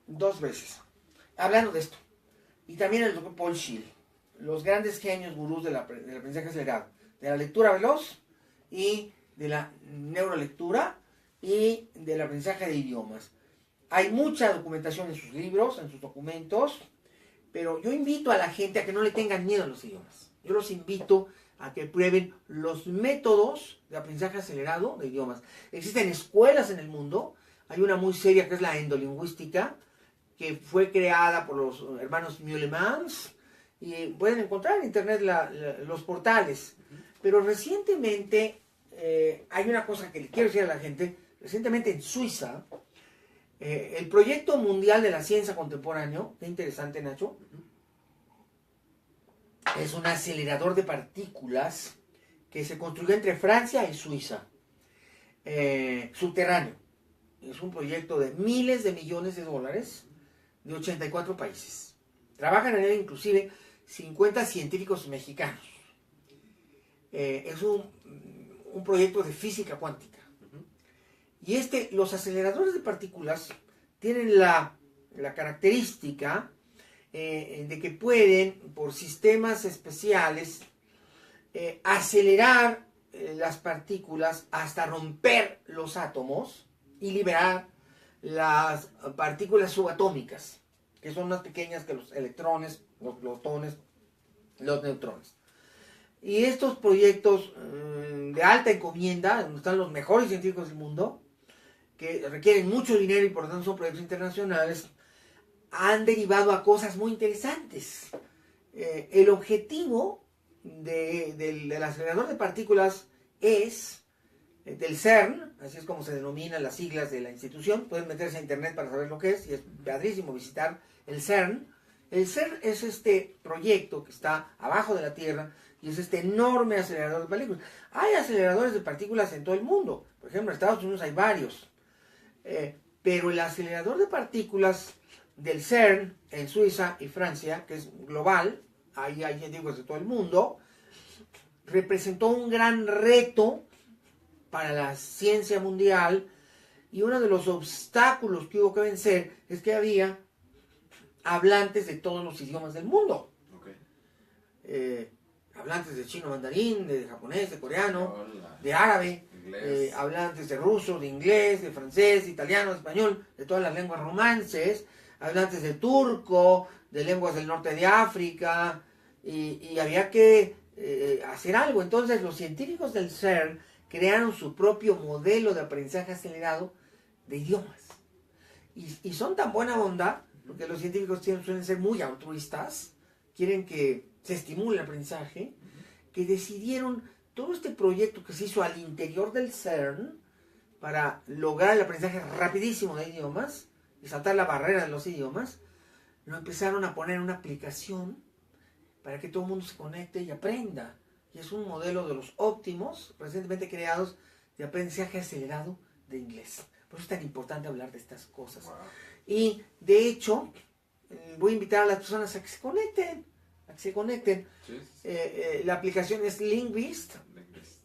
2 veces. Hablando de esto. Y también el doctor Paul Schill. Los grandes genios gurús del aprendizaje acelerado. De la lectura veloz y de la neurolectura y del aprendizaje de idiomas. Hay mucha documentación en sus libros, en sus documentos, pero yo invito a la gente a que no le tengan miedo a los idiomas. Yo los invito a que prueben los métodos de aprendizaje acelerado de idiomas. Existen escuelas en el mundo. Hay una muy seria que es la endolingüística, que fue creada por los hermanos Meulemans, y pueden encontrar en internet los portales. Pero recientemente hay una cosa que le quiero decir a la gente. Recientemente en Suiza, el Proyecto Mundial de la Ciencia Contemporánea, qué interesante, Nacho, es un acelerador de partículas que se construyó entre Francia y Suiza, subterráneo. Es un proyecto de miles de millones de dólares de 84 países. Trabajan en él inclusive 50 científicos mexicanos. Es un proyecto de física cuántica. Y los aceleradores de partículas tienen la característica de que pueden, por sistemas especiales, acelerar las partículas hasta romper los átomos y liberar las partículas subatómicas, que son más pequeñas que los electrones, los protones, los neutrones. Y estos proyectos de alta encomienda, donde están los mejores científicos del mundo, que requieren mucho dinero y por lo tanto son proyectos internacionales, han derivado a cosas muy interesantes. El objetivo del acelerador de partículas es del CERN, así es como se denominan las siglas de la institución. Pueden meterse a internet para saber lo que es, y es padrísimo visitar el CERN. El CERN es este proyecto que está abajo de la Tierra y es este enorme acelerador de partículas. Hay aceleradores de partículas en todo el mundo. Por ejemplo, en Estados Unidos hay varios. Pero el acelerador de partículas del CERN en Suiza y Francia, que es global, ahí hay científicos de todo el mundo, representó un gran reto para la ciencia mundial, y uno de los obstáculos que hubo que vencer es que había hablantes de todos los idiomas del mundo. Okay. Hablantes de chino mandarín, de japonés, de coreano, de árabe, hablantes de ruso, de inglés, de francés, de italiano, de español, de todas las lenguas romances, hablantes de turco, de lenguas del norte de África, y había que hacer algo. Entonces los científicos del CERN crearon su propio modelo de aprendizaje acelerado de idiomas. Y son tan buena onda, porque los científicos suelen ser muy altruistas, quieren que se estimule el aprendizaje, que decidieron todo este proyecto que se hizo al interior del CERN para lograr el aprendizaje rapidísimo de idiomas y saltar la barrera de los idiomas, lo empezaron a poner en una aplicación para que todo el mundo se conecte y aprenda. Y es un modelo de los óptimos, recientemente creados, de aprendizaje acelerado de inglés. Por eso es tan importante hablar de estas cosas. Wow. Y, de hecho, voy a invitar a las personas a que se conecten. Sí. La aplicación es Linguist. Linguist.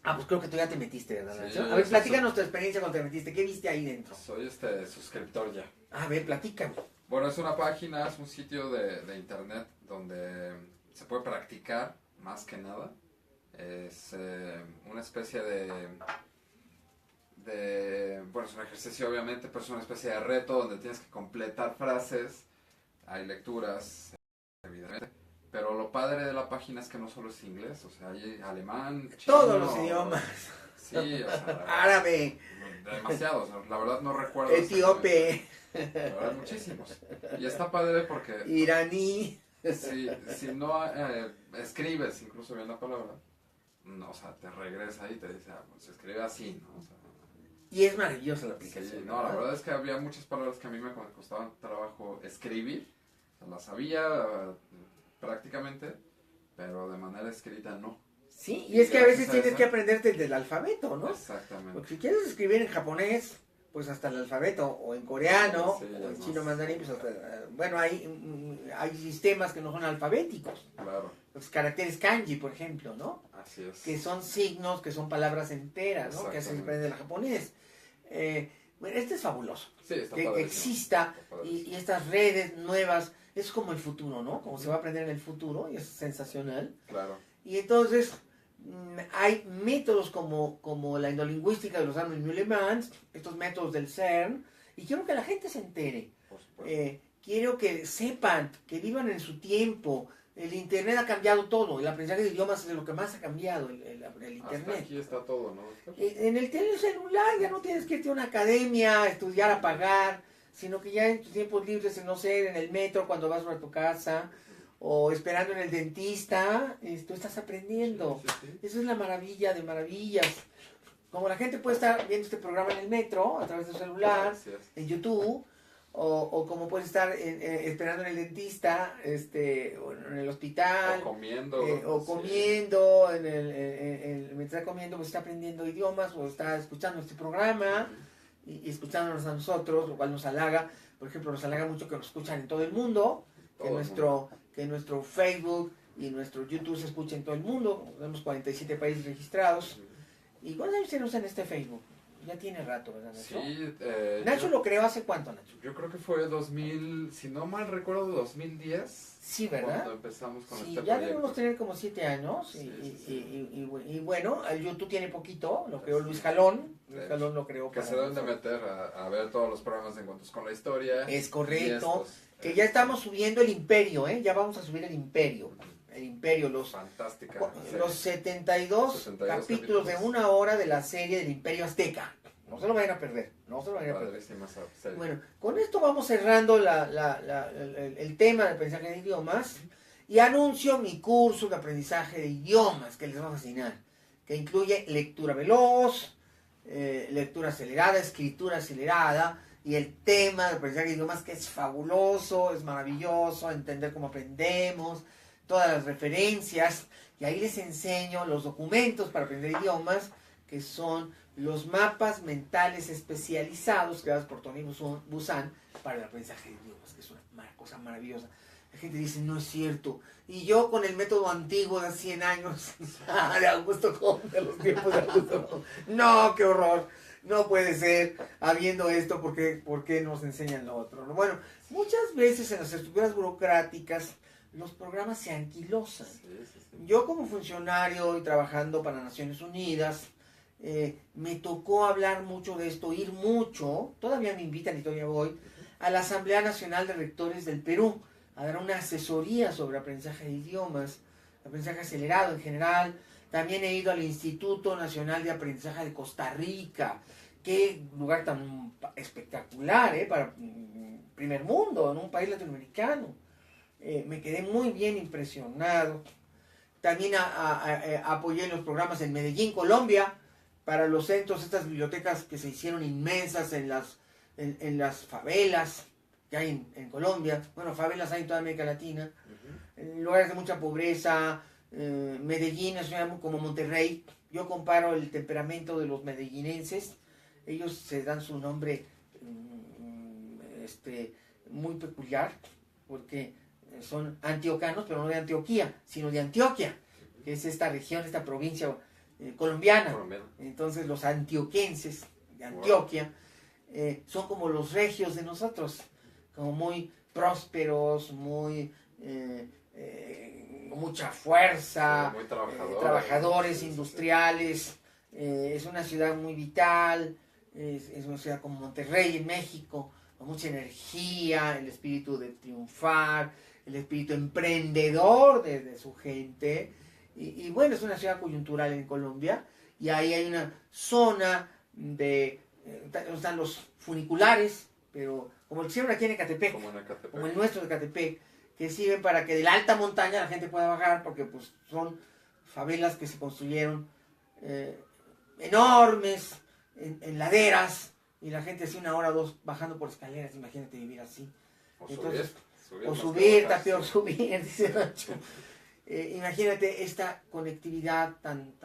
Pues creo que tú ya te metiste, ¿verdad, Sí, Nacho? A ver, platícanos tu experiencia cuando te metiste. ¿Qué viste ahí dentro? Soy suscriptor ya. A ver, platícame. Bueno, es una página, es un sitio de internet donde se puede practicar más que nada. Es una especie bueno, es un ejercicio obviamente, pero es una especie de reto donde tienes que completar frases. Hay lecturas, evidentemente. Pero lo padre de la página es que no solo es inglés, o sea, hay alemán, chino, Todos los idiomas. Sí, o sea, Árabe, demasiados, la verdad no recuerdo. etíope, La verdad, muchísimos. Y está padre porque iraní. si no escribes incluso bien la palabra, no, o sea, te regresa y te dice, se escribe así, ¿no? O sea, Y es maravillosa la aplicación. sí, no, la verdad es que había muchas palabras que a mí me costaban trabajo escribir, o sea, las sabía prácticamente, pero de manera escrita no. Sí, y es que a veces gracias a tienes eso- que aprenderte del alfabeto, ¿no? Exactamente. Porque si quieres escribir en japonés, pues hasta el alfabeto, o en coreano, Sí, o ya en no chino sé. mandarín, pues bueno, hay sistemas que no son alfabéticos. Claro, Los caracteres kanji, por ejemplo, ¿no? así es. Que son signos, que son palabras enteras, ¿no? Que así se Exactamente. aprende el japonés. Bueno, este es fabuloso. Sí, está Que padrísimo. exista Está padrísimo. y estas redes nuevas, es como el futuro, ¿no? Como se va a aprender en el futuro, y es sensacional. Claro, Y entonces hay métodos como la endolingüística de los Arnold Mulemans, estos métodos del CERN, y quiero que la gente se entere. por supuesto. Quiero que sepan, que vivan en su tiempo. El Internet ha cambiado todo, el aprendizaje de idiomas es de lo que más ha cambiado, el Hasta Internet. aquí está todo, ¿no? En el celular ya no tienes que irte a una academia, a estudiar, a pagar, sino que ya en tus tiempos libres, no sé, en el metro, cuando vas a tu casa, o esperando en el dentista, tú estás aprendiendo. Sí. Eso es la maravilla de maravillas. Como la gente puede estar viendo este programa en el metro, a través de su celular, Así es. en YouTube, o como puede estar esperando en el dentista, o en el hospital, O comiendo. o sí. comiendo, mientras está comiendo, pues está aprendiendo idiomas, o está escuchando este programa, y escuchándonos a nosotros, lo cual nos halaga. Por ejemplo, nos halaga mucho que nos escuchan en todo el mundo, Todo el mundo. que nuestro Facebook y nuestro YouTube se escuche en todo el mundo. Tenemos 47 países registrados. ¿Y cuántos años tenemos en este Facebook? Ya tiene rato, ¿verdad, Nacho? Sí, Nacho lo creó hace cuánto, Nacho. yo creo que fue 2000, si no mal recuerdo, 2010. Sí, ¿verdad? Cuando empezamos con Sí, este ya proyecto. debemos tener como 7 años. Y bueno, el YouTube tiene poquito, lo creó Luis Jalón. Luis Sí. Jalón lo creó Que para se deben de nosotros. meter a ver todos los programas de Encuentros con la Historia. Es Y correcto. estos, Que ya estamos subiendo el Imperio, ¿eh? Ya vamos a subir el Imperio. El Imperio, Fantástica. los 72 capítulos de 1 hora de la serie del Imperio Azteca. No se lo vayan a perder. No se lo vayan a perder. Padrísima esa serie. Bueno, con esto vamos cerrando el tema de aprendizaje de idiomas y anuncio mi curso de aprendizaje de idiomas que les va a fascinar, que incluye lectura veloz, lectura acelerada, escritura acelerada y el tema de aprendizaje de idiomas que es fabuloso, es maravilloso, entender cómo aprendemos, todas las referencias y ahí les enseño los documentos para aprender idiomas que son los mapas mentales especializados creados por Tony Buzan para el aprendizaje de idiomas, que es una cosa maravillosa. La gente dice, no es cierto. Y yo con el método antiguo de 100 años, de Augusto Comte, de los tiempos de Augusto Comte. No, qué horror. No puede ser, habiendo esto, ¿por qué nos enseñan lo otro? Bueno, muchas veces en las estructuras burocráticas, los programas se anquilosan. Sí. Yo como funcionario y trabajando para Naciones Unidas, me tocó hablar mucho de esto, ir mucho, todavía me invitan y todavía voy, a la Asamblea Nacional de Rectores del Perú. a dar una asesoría sobre aprendizaje de idiomas, aprendizaje acelerado en general. También he ido al Instituto Nacional de Aprendizaje de Costa Rica. Qué lugar tan espectacular, para primer mundo, en un país latinoamericano. Me quedé muy bien impresionado. También apoyé los programas en Medellín, Colombia, para los centros, estas bibliotecas que se hicieron inmensas en las favelas que hay en Colombia. Bueno, favelas hay en toda América Latina. En lugares de mucha pobreza. Medellín es una ciudad como Monterrey. Yo comparo el temperamento de los medellinenses. Ellos se dan su nombre muy peculiar, porque son antioquanos, pero no de Antioquía, sino de Antioquia, que es esta región, esta provincia colombiana. Entonces los antioquenses de Antioquia son como los regios de nosotros, como muy prósperos, muy mucha fuerza, muy trabajadores industriales. Es una ciudad muy vital, es una ciudad como Monterrey en México, con mucha energía, el espíritu de triunfar, el espíritu emprendedor de su gente. Y bueno, es una ciudad coyuntural en Colombia, y ahí hay una zona donde están los funiculares, pero como el que hicieron aquí en Ecatepec, como el nuestro de Ecatepec, que sirven para que de la alta montaña la gente pueda bajar, porque pues son favelas que se construyeron enormes, en laderas, y la gente hace 1 hora o 2 bajando por escaleras. Imagínate vivir así. Entonces, subir, está peor subir, dice Nacho. Imagínate esta conectividad tan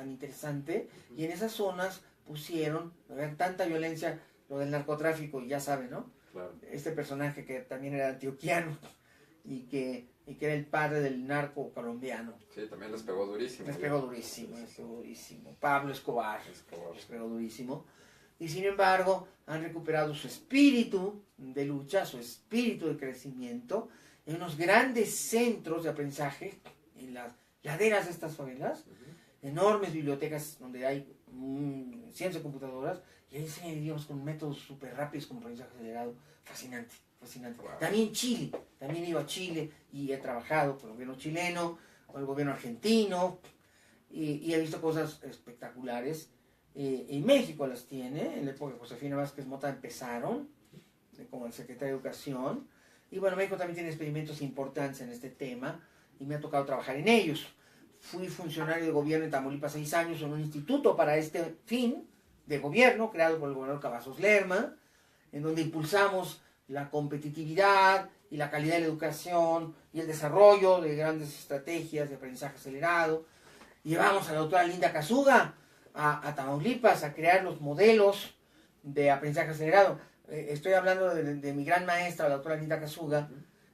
interesante, y en esas zonas pusieron, tanta violencia, lo del narcotráfico, y ya saben, ¿no? Claro. Este personaje que también era antioquiano, y que era el padre del narco colombiano. Sí, también les pegó durísimo. Les pegó durísimo. Pablo Escobar. Les pegó durísimo. Y sin embargo, han recuperado su espíritu de lucha, su espíritu de crecimiento, en unos grandes centros de aprendizaje, en las laderas de estas favelas, enormes bibliotecas donde hay cientos de computadoras, y ahí enseñan idiomas con métodos súper rápidos, como aprendizaje acelerado. Fascinante. Wow. También Chile, también he ido a Chile y he trabajado con el gobierno chileno, con el gobierno argentino, y he visto cosas espectaculares. Y México las tiene. En la época de Josefina Vázquez Mota empezaron como el secretario de Educación, y bueno, México también tiene experimentos importantes en este tema, y me ha tocado trabajar en ellos. Fui funcionario de gobierno en Tamaulipas 6 años en un instituto para este fin de gobierno, creado por el gobernador Cavazos Lerma, en donde impulsamos la competitividad y la calidad de la educación y el desarrollo de grandes estrategias de aprendizaje acelerado. Llevamos a la doctora Linda Casuga a Tamaulipas a crear los modelos de aprendizaje acelerado. Estoy hablando de mi gran maestra, la doctora Linda Casuga,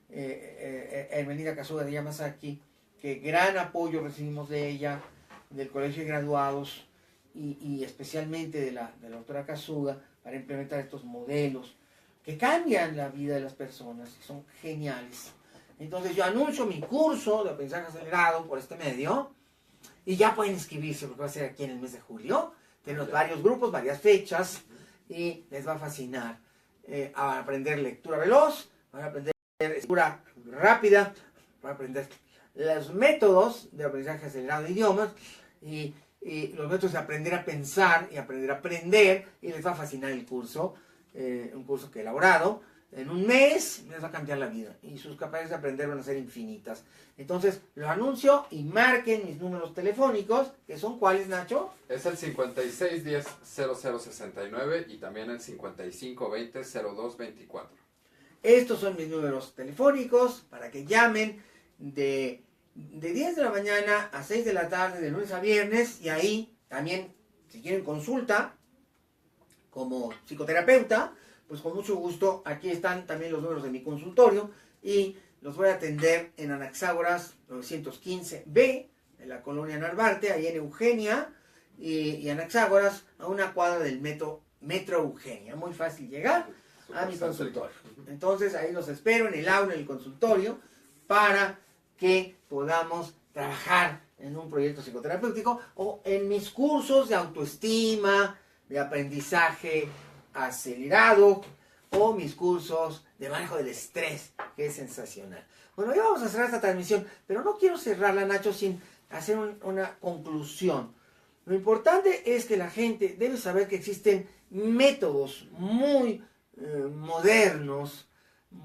Hermelinda Casuga de Yamazaki, que gran apoyo recibimos de ella, del Colegio de Graduados, y especialmente de la doctora Casuga, para implementar estos modelos que cambian la vida de las personas, y son geniales. Entonces yo anuncio mi curso de aprendizaje acelerado por este medio, y ya pueden inscribirse, porque va a ser aquí en el mes de julio. Tenemos varios grupos, varias fechas, y les va a fascinar. A aprender lectura veloz, van a aprender lectura rápida, van a aprender los métodos de aprendizaje acelerado de idiomas, y los métodos de aprender a pensar y aprender a aprender, y les va a fascinar el curso. Un curso que he elaborado. En un mes les va a cambiar la vida, y sus capacidades de aprender van a ser infinitas. Entonces lo anuncio, y marquen mis números telefónicos, que son ¿cuáles, Nacho? Es el 5610-0069 y también el 5520-0224. Estos son mis números telefónicos para que llamen de 10 de la mañana a 6 de la tarde, de lunes a viernes, y ahí también, si quieren consulta como psicoterapeuta, pues con mucho gusto, aquí están también los números de mi consultorio, y los voy a atender en Anaxágoras 915B, en la colonia Narvarte, ahí en Eugenia, y Anaxágoras, a una cuadra del metro Eugenia. Muy fácil llegar a mi consultorio. Entonces ahí los espero en el aula, en el consultorio, para que podamos trabajar en un proyecto psicoterapéutico, o en mis cursos de autoestima, de aprendizaje acelerado, o mis cursos de manejo del estrés, que es sensacional. Bueno, ya vamos a cerrar esta transmisión, pero no quiero cerrarla, Nacho, sin hacer una conclusión. Lo importante es que la gente debe saber que existen métodos muy modernos,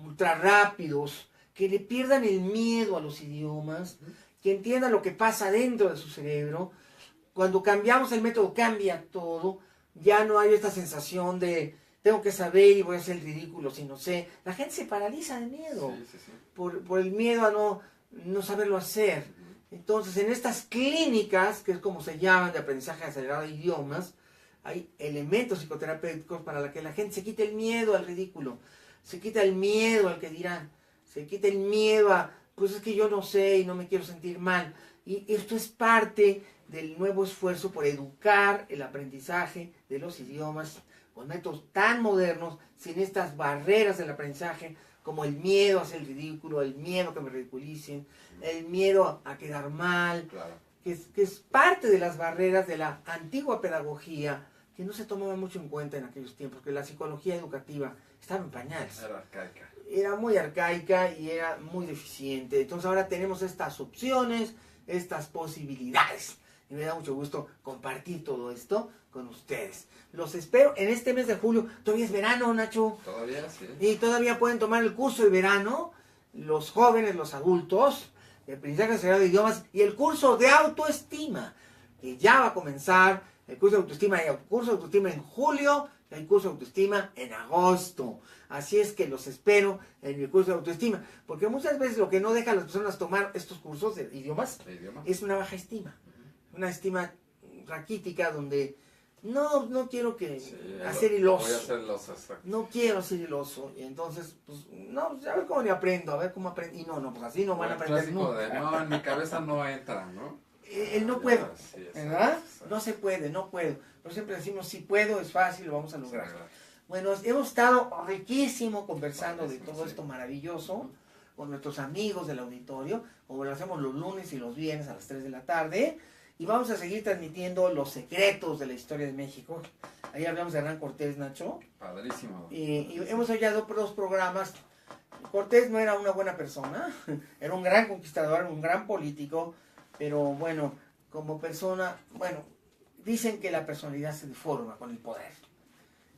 ultra rápidos, que le pierdan el miedo a los idiomas, que entiendan lo que pasa dentro de su cerebro. Cuando cambiamos el método cambia todo, ya no hay esta sensación de tengo que saber y voy a hacer el ridículo si no sé. La gente se paraliza de miedo, Sí. por el miedo a no saberlo hacer. Entonces, en estas clínicas, que es como se llaman, de aprendizaje acelerado de idiomas, hay elementos psicoterapéuticos para que la gente se quite el miedo al ridículo, se quita el miedo al que dirán, se quita el miedo a, pues es que yo no sé y no me quiero sentir mal. Y esto es parte del nuevo esfuerzo por educar el aprendizaje de los idiomas con métodos tan modernos, sin estas barreras del aprendizaje, como el miedo a hacer el ridículo, el miedo a que me ridiculicen, el miedo a quedar mal, Claro. que es parte de las barreras de la antigua pedagogía, que no se tomaba mucho en cuenta en aquellos tiempos, que la psicología educativa estaba en pañales. Era arcaica. Era muy arcaica y era muy deficiente. Entonces ahora tenemos estas opciones, estas posibilidades. Y me da mucho gusto compartir todo esto con ustedes. Los espero en este mes de julio. Todavía es verano, Nacho. Todavía sí. Y todavía pueden tomar el curso de verano, los jóvenes, los adultos, de aprendizaje acelerado de idiomas y el curso de autoestima, que ya va a comenzar. El curso de autoestima, hay curso de autoestima en julio, y hay curso de autoestima en agosto. Así es que los espero en el curso de autoestima, porque muchas veces lo que no deja a las personas tomar estos cursos de idiomas es una baja estima, una estima raquítica donde no quiero hacer el oso. Voy a hacer el oso, exacto. No quiero ser el oso. Y entonces, pues, no, a ver cómo le aprendo, a ver cómo aprendo. Y no, pues así no van a aprender nunca. No, en mi cabeza no entra, ¿no? El no puedo, Sí, ¿verdad? exacto. No se puede, no puedo. Pero siempre decimos, si puedo, es fácil, lo vamos a lograr. Sí, Bueno, hemos estado riquísimo conversando de Buenísimo, todo sí. esto maravilloso con nuestros amigos del auditorio, como lo hacemos los lunes y los viernes a las 3 de la tarde. Y vamos a seguir transmitiendo los secretos de la historia de México. Ahí hablamos de Hernán Cortés, Nacho. Padrísimo. Y hemos hallado dos programas. Cortés no era una buena persona, era un gran conquistador, un gran político, pero bueno, como persona, bueno, dicen que la personalidad se deforma con el poder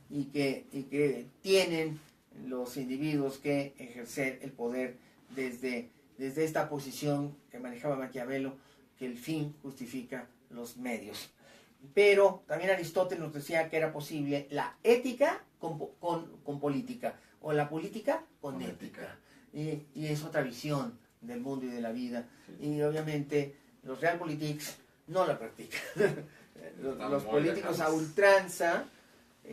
y que tienen los individuos que ejercer el poder desde esta posición que manejaba Maquiavelo, que el fin justifica los medios. Pero también Aristóteles nos decía que era posible la ética con política, o la política con ética. Y es otra visión del mundo y de la vida. Sí. Y obviamente los realpolitics no la practican. los muy políticos a lejanos. ultranza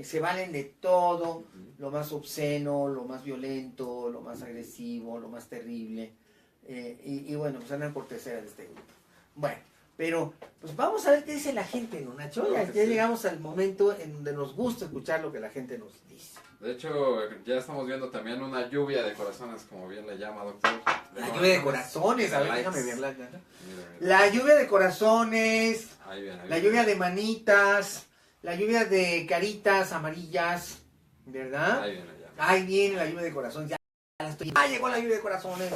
se valen de todo, lo más obsceno, lo más violento, lo más agresivo, lo más terrible. Y bueno, pues Hernán Cortés era de este grupo. Bueno, pero pues vamos a ver qué dice la gente, ¿no, Nacho? Claro Ya que sí. llegamos al momento en donde nos gusta escuchar lo que la gente nos dice. De hecho, ya estamos viendo también una lluvia de corazones, como bien le llama, doctor. La lluvia de corazones, a ver, likes. déjame verla. Mira. La lluvia de corazones, Ahí viene, ahí la viene. lluvia de manitas, la lluvia de caritas amarillas, ¿verdad? Ahí viene ya. Ahí viene la lluvia de corazones, ya llegó la lluvia de corazones,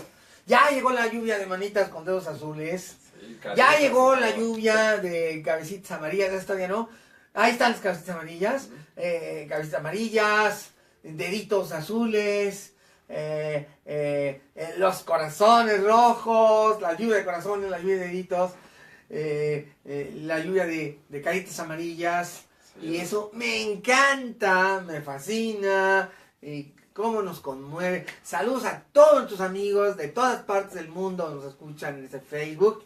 ya llegó la lluvia de manitas con dedos azules, Sí, ya caritas llegó y la todo. lluvia de cabecitas amarillas, esta todavía no, ahí están las cabecitas amarillas, cabecitas amarillas, deditos azules, los corazones rojos, la lluvia de corazones, la lluvia de deditos, la lluvia de caritas amarillas. Sí. Y eso me encanta, me fascina, y cómo nos conmueve. Saludos a todos nuestros amigos de todas partes del mundo, nos escuchan en este Facebook.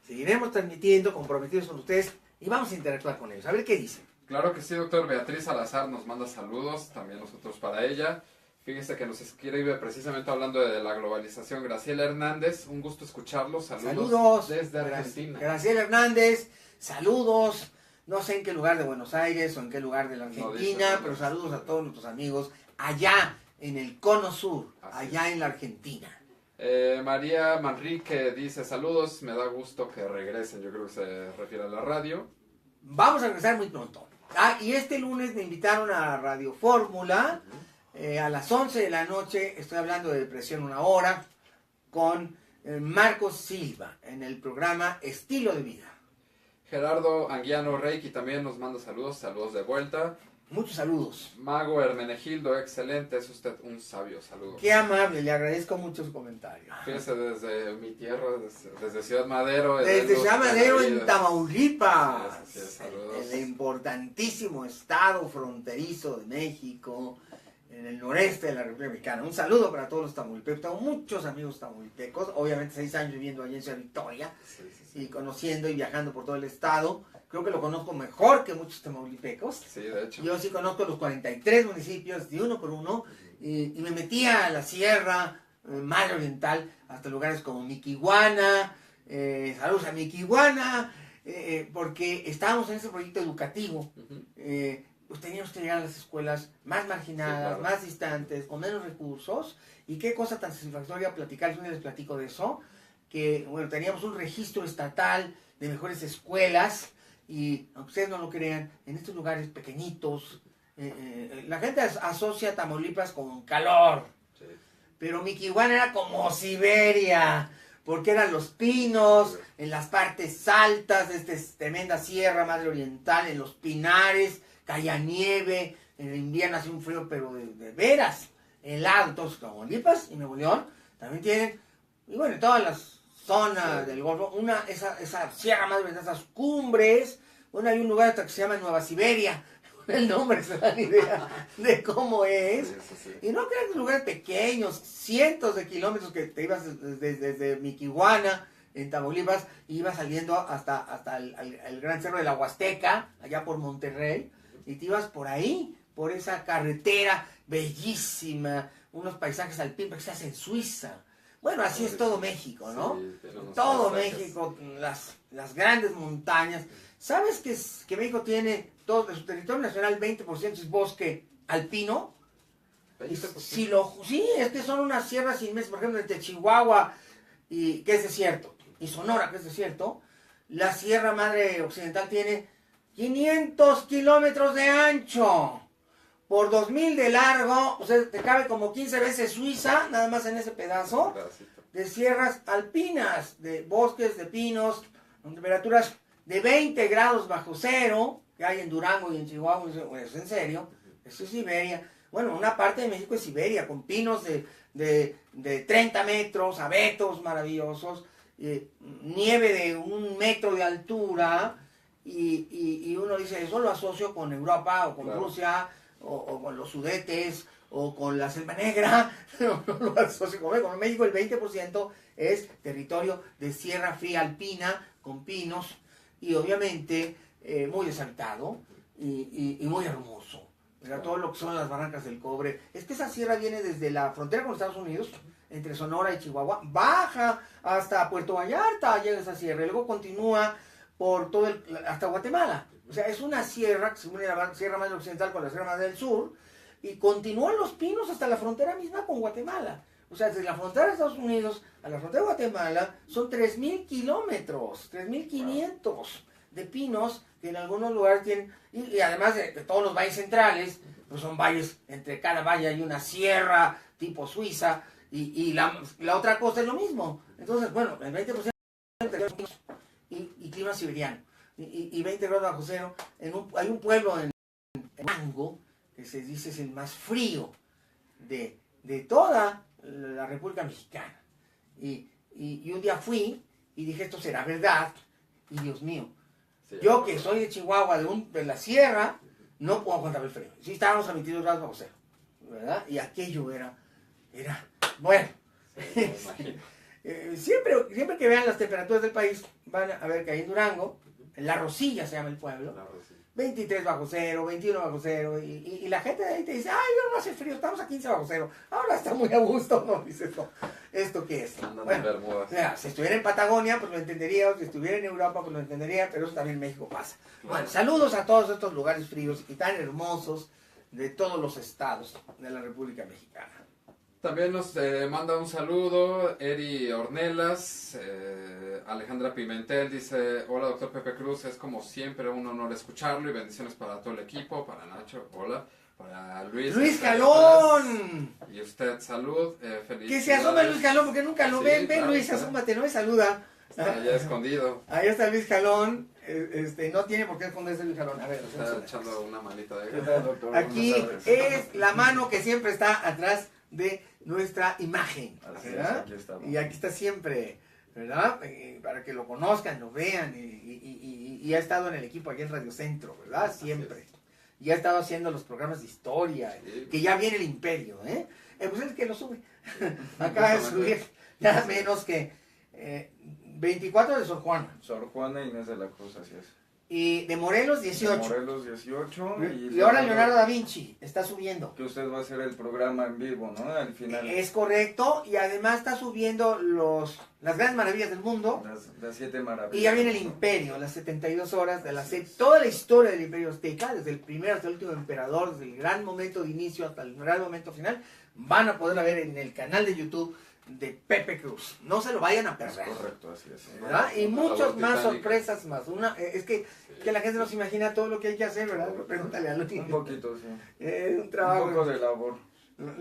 Seguiremos transmitiendo, comprometidos con ustedes, y vamos a interactuar con ellos. A ver qué dicen. Claro que sí, doctor. Beatriz Salazar nos manda saludos, también nosotros para ella. Fíjese que nos escribe precisamente hablando de la globalización. Graciela Hernández, un gusto escucharlos. Saludos. Desde Argentina. Graciela Hernández, saludos. No sé en qué lugar de Buenos Aires o en qué lugar de la No dice Argentina, dónde. pero saludos a todos nuestros amigos allá en el Cono Sur, Así allá es. en la Argentina. María Manrique dice saludos, me da gusto que regresen. Yo creo que se refiere a la radio. Vamos a regresar muy pronto. Y este lunes me invitaron a Radio Fórmula A las 11 de la noche estoy hablando de depresión una hora con Marcos Silva en el programa Estilo de Vida. Gerardo Anguiano Reiki también nos manda saludos de vuelta. Muchos saludos. Mago Hermenegildo, excelente, es usted un sabio, saludos. Qué amable, le agradezco mucho su comentario. Fíjese desde mi tierra, desde Ciudad Madero. Desde Ciudad Madero en Tamaulipas, Así es, saludos. el importantísimo estado fronterizo de México, en el noreste de la República Mexicana. Un saludo para todos los tamaulipecos. Tengo muchos amigos tamaulipecos, obviamente 6 años viviendo allí en Ciudad Victoria, y conociendo y viajando por todo el estado. Creo que lo conozco mejor que muchos tamaulipecos. Sí, de hecho. Yo sí conozco los 43 municipios de uno por uno, y me metía a la sierra Madre Oriental, hasta lugares como Miquihuana, saludos a Miquihuana, porque estábamos en ese proyecto educativo. Pues teníamos que llegar a las escuelas más marginadas, sí, claro, más distantes, con menos recursos, y qué cosa tan satisfactoria platicar, yo les platico de eso, que bueno, teníamos un registro estatal de mejores escuelas, y aunque ustedes no lo crean, en estos lugares pequeñitos, la gente asocia Tamaulipas con calor, Sí. pero Miquihuana era como Siberia, porque eran los pinos, en las partes altas de esta tremenda sierra Madre Oriental, en los pinares, caía nieve, en el invierno hacía un frío, pero de veras, helado. Entonces Tamaulipas y Nuevo León también tienen, y bueno, todas las zonas del Golfo, esa sierra Madre Oriental, esas cumbres. Bueno, hay un lugar hasta que se llama Nueva Siberia, el nombre se da idea de cómo es. Sí. Y no crean que lugares pequeños, cientos de kilómetros que te ibas desde Miquihuana, en Tamaulipas, y ibas saliendo hasta el gran cerro de la Huasteca, allá por Monterrey, y te ibas por ahí, por esa carretera bellísima, unos paisajes alpinos que se hacen en Suiza. Bueno, así es todo México, ¿no? Sí, Todo paisajes. México, las grandes montañas. ¿Sabes que México tiene todo de su territorio nacional 20% es bosque alpino? Sí, es que son unas sierras inmensas, por ejemplo, entre Chihuahua, que es desierto, y Sonora, que es desierto. La Sierra Madre Occidental tiene 500 kilómetros de ancho, por 2000 de largo, o sea, te cabe como 15 veces Suiza, nada más en ese pedazo, de sierras alpinas, de bosques, de pinos, con temperaturas de 20 grados bajo cero, que hay en Durango y en Chihuahua. Es en serio, eso es Siberia. Bueno, una parte de México es Siberia, con pinos de 30 metros, abetos maravillosos, nieve de 1 metro de altura, y uno dice, eso lo asocio con Europa o con Rusia, o con los Sudetes, o con la Selva Negra. No lo asocio con México. El 20% es territorio de sierra fría alpina, con pinos, y obviamente muy deshabitado y muy hermoso. Claro. Todo lo que son las barrancas del cobre. Es que esa sierra viene desde la frontera con Estados Unidos, entre Sonora y Chihuahua, baja hasta Puerto Vallarta, llega esa sierra, y luego continúa por todo hasta Guatemala. O sea, es una sierra que se une la Sierra Madre Occidental con la Sierra Madre del Sur, y continúan los pinos hasta la frontera misma con Guatemala. O sea, desde la frontera de Estados Unidos a la frontera de Guatemala son 3.000 kilómetros, 3.500 de pinos, que en algunos lugares tienen, y además de todos los valles centrales, pues son valles, entre cada valle hay una sierra tipo Suiza, y la otra costa es lo mismo. Entonces, bueno, el 20% de pinos y clima siberiano, y 20 grados bajo cero. Hay un pueblo en Mango, que se dice es el más frío de toda la República Mexicana. Y un día fui y dije, esto será verdad, y Dios mío, sí, yo que soy de Chihuahua, de la sierra, no puedo aguantar el frío. Sí, estábamos a 22 grados bajo cero, ¿verdad? Y aquello era bueno. Sí, siempre que vean las temperaturas del país, van a ver que hay en Durango, en La Rosilla se llama el pueblo, 23 bajo cero, 21 bajo cero, y la gente de ahí te dice, ay, no hace frío, estamos a 15 bajo cero, ahora está muy a gusto, no, dices, ¿esto qué es? Bueno, si estuviera en Patagonia, pues lo entendería, si estuviera en Europa, pues lo entendería, pero eso también en México pasa. Bueno, saludos a todos estos lugares fríos y tan hermosos de todos los estados de la República Mexicana. También nos manda un saludo Eri Ornelas, Alejandra Pimentel dice, hola doctor Pepe Cruz, es como siempre un honor escucharlo y bendiciones para todo el equipo, para Nacho, hola, Para Luis. ¡Luis Jalón! Y usted, salud, felicidades. Que se asome Luis Jalón, porque nunca lo Sí, ven. Ven, claro, Luis, claro. asómate, no me saluda. Está allá escondido. Ahí está Luis Jalón. No tiene por qué esconderse Luis Jalón. A ver, Está echando una manita de ¿Qué tal, doctor? aquí Buenas tardes. es la mano que siempre está atrás de nuestra imagen. Así es, ¿Verdad? aquí estamos. Y aquí está siempre, ¿verdad? Para que lo conozcan, lo vean. Y ha estado en el equipo aquí en Radio Centro, ¿verdad? Así Siempre. Y ha estado haciendo los programas de historia. Sí. Que ya viene el imperio, ¿eh? Pues es el que lo sube. Acaba de subir nada menos que 24 de Sor Juana. Sor Juana Inés de la Cruz, así es. Y de Morelos, 18. Morelos 18. Y ahora Leonardo da Vinci está subiendo. Que usted va a hacer el programa en vivo, ¿no? Al final. Es correcto. Y además está subiendo las grandes maravillas del mundo. Las 7 maravillas. Y ya viene el imperio, las 72 horas de toda la historia del imperio azteca, desde el primer hasta el último emperador, desde el gran momento de inicio hasta el gran momento final, van a poderla ver en el canal de YouTube de Pepe Cruz. No se lo vayan a Es perder. correcto, así es. ¿Verdad? Y muchas más Titanic. sorpresas más. Es que la gente no se imagina todo lo que hay que hacer, ¿verdad? Pregúntale a Luis. Un poquito, sí. Es un Un trabajo. poco de labor.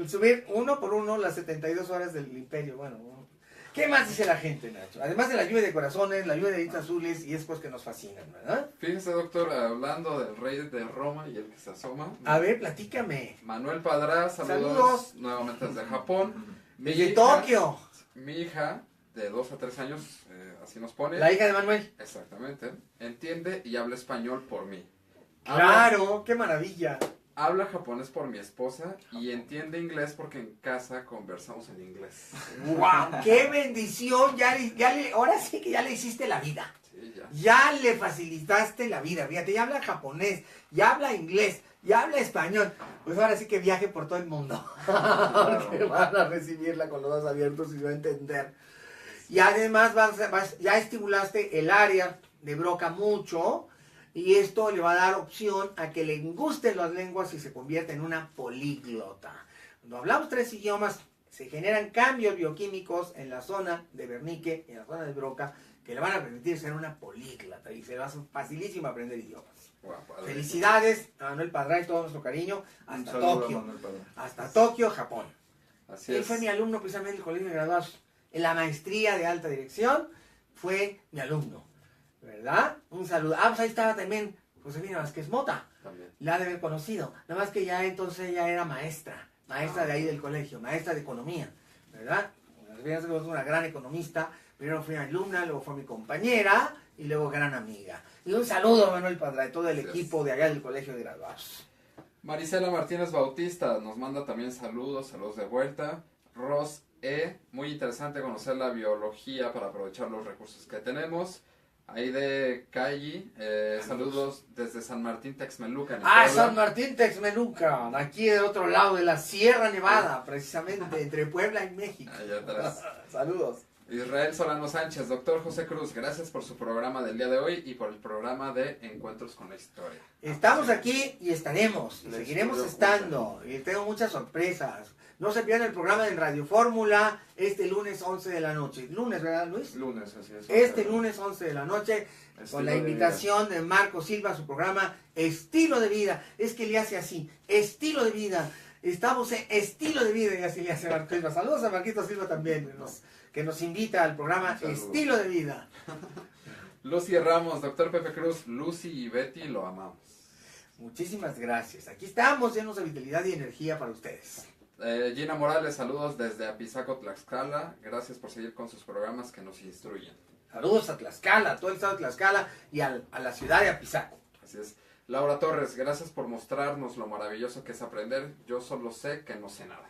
Subir uno por uno las 72 horas del imperio. Bueno, ¿qué más dice la gente, Nacho? Además de la lluvia de corazones, la lluvia de deditos azules y esas cosas que nos fascinan, ¿verdad? Fíjese, doctor, hablando del rey de Roma y el que se asoma. A ver, platícame. Manuel Padrá, saludos. Saludos. Nuevamente desde Japón. Mi Desde hija- Tokio, Mi hija, de 2 a 3 años, así nos pone. la hija de Manuel. Exactamente. Entiende y habla español por mí. Claro, qué maravilla. Habla japonés por mi esposa y entiende inglés porque en casa conversamos en inglés. ¡Wow! ¡Qué bendición! Ahora sí que ya le hiciste la vida. Sí, ya. Ya le facilitaste la vida. Fíjate, ya habla japonés, ya habla inglés, ya habla español. Pues ahora sí que viaje por todo el mundo. Porque van a recibirla con los ojos abiertos y va a entender. Y además ya estimulaste el área de Broca mucho. Y esto le va a dar opción a que le gusten las lenguas y se convierta en una políglota. Cuando hablamos 3 idiomas, se generan cambios bioquímicos en la zona de Bernique y en la zona de Broca que le van a permitir ser una políglota y se le va a hacer facilísimo aprender idiomas. Guau, padre. Felicidades a Manuel Padrá y todo nuestro cariño Un hasta saludo a Tokio. Manuel Padrá. Hasta Tokio, Japón. Así Él es. fue mi alumno precisamente del colegio de graduados. En la maestría de alta dirección fue mi alumno. ¿Verdad? Un saludo. Pues ahí estaba también Josefina Vázquez Mota. También. La ha de haber conocido. Nada más que ya entonces ella era maestra. Maestra de ahí del colegio. Maestra de economía. ¿Verdad? Josefina Vázquez Mota es una gran economista. Primero fue mi alumna, luego fue mi compañera y luego gran amiga. Y un saludo a Manuel Padrá y todo el Gracias. equipo de allá del colegio de graduados. Marisela Martínez Bautista nos manda también saludos de vuelta. Ros muy interesante conocer la biología para aprovechar los recursos que tenemos. Aide Cayi, saludos desde San Martín Texmelucan. en Ah, Puebla. San Martín Texmelucan, aquí del otro lado de la Sierra Nevada, precisamente, entre Puebla y México. Allá atrás. Saludos. Israel Solano Sánchez, doctor José Cruz, gracias por su programa del día de hoy y por el programa de Encuentros con la Historia. Estamos aquí y estaremos, y La seguiremos historia estando, y tengo muchas sorpresas. No se pierdan el programa de Radio Fórmula este lunes 11 de la noche. Lunes, ¿verdad, Luis? Lunes, así es. Este lunes 11 de la noche, Estilo con la de invitación de Marco Silva a su programa Estilo de Vida. Es que le hace así, Estilo de Vida. Estamos en Estilo de Vida y así le hace Marco Silva. Saludos a Marquito Silva también, que nos invita al programa Un saludo. Estilo de Vida. Lucy Ramos, doctor Pepe Cruz, Lucy y Betty lo amamos. Muchísimas gracias. Aquí estamos llenos de vitalidad y energía para ustedes. Gina Morales, saludos desde Apizaco, Tlaxcala. Gracias por seguir con sus programas que nos instruyen. Saludos a Tlaxcala, a todo el estado de Tlaxcala y a la ciudad de Apizaco. Así es. Laura Torres, gracias por mostrarnos lo maravilloso que es aprender. Yo solo sé que no sé nada.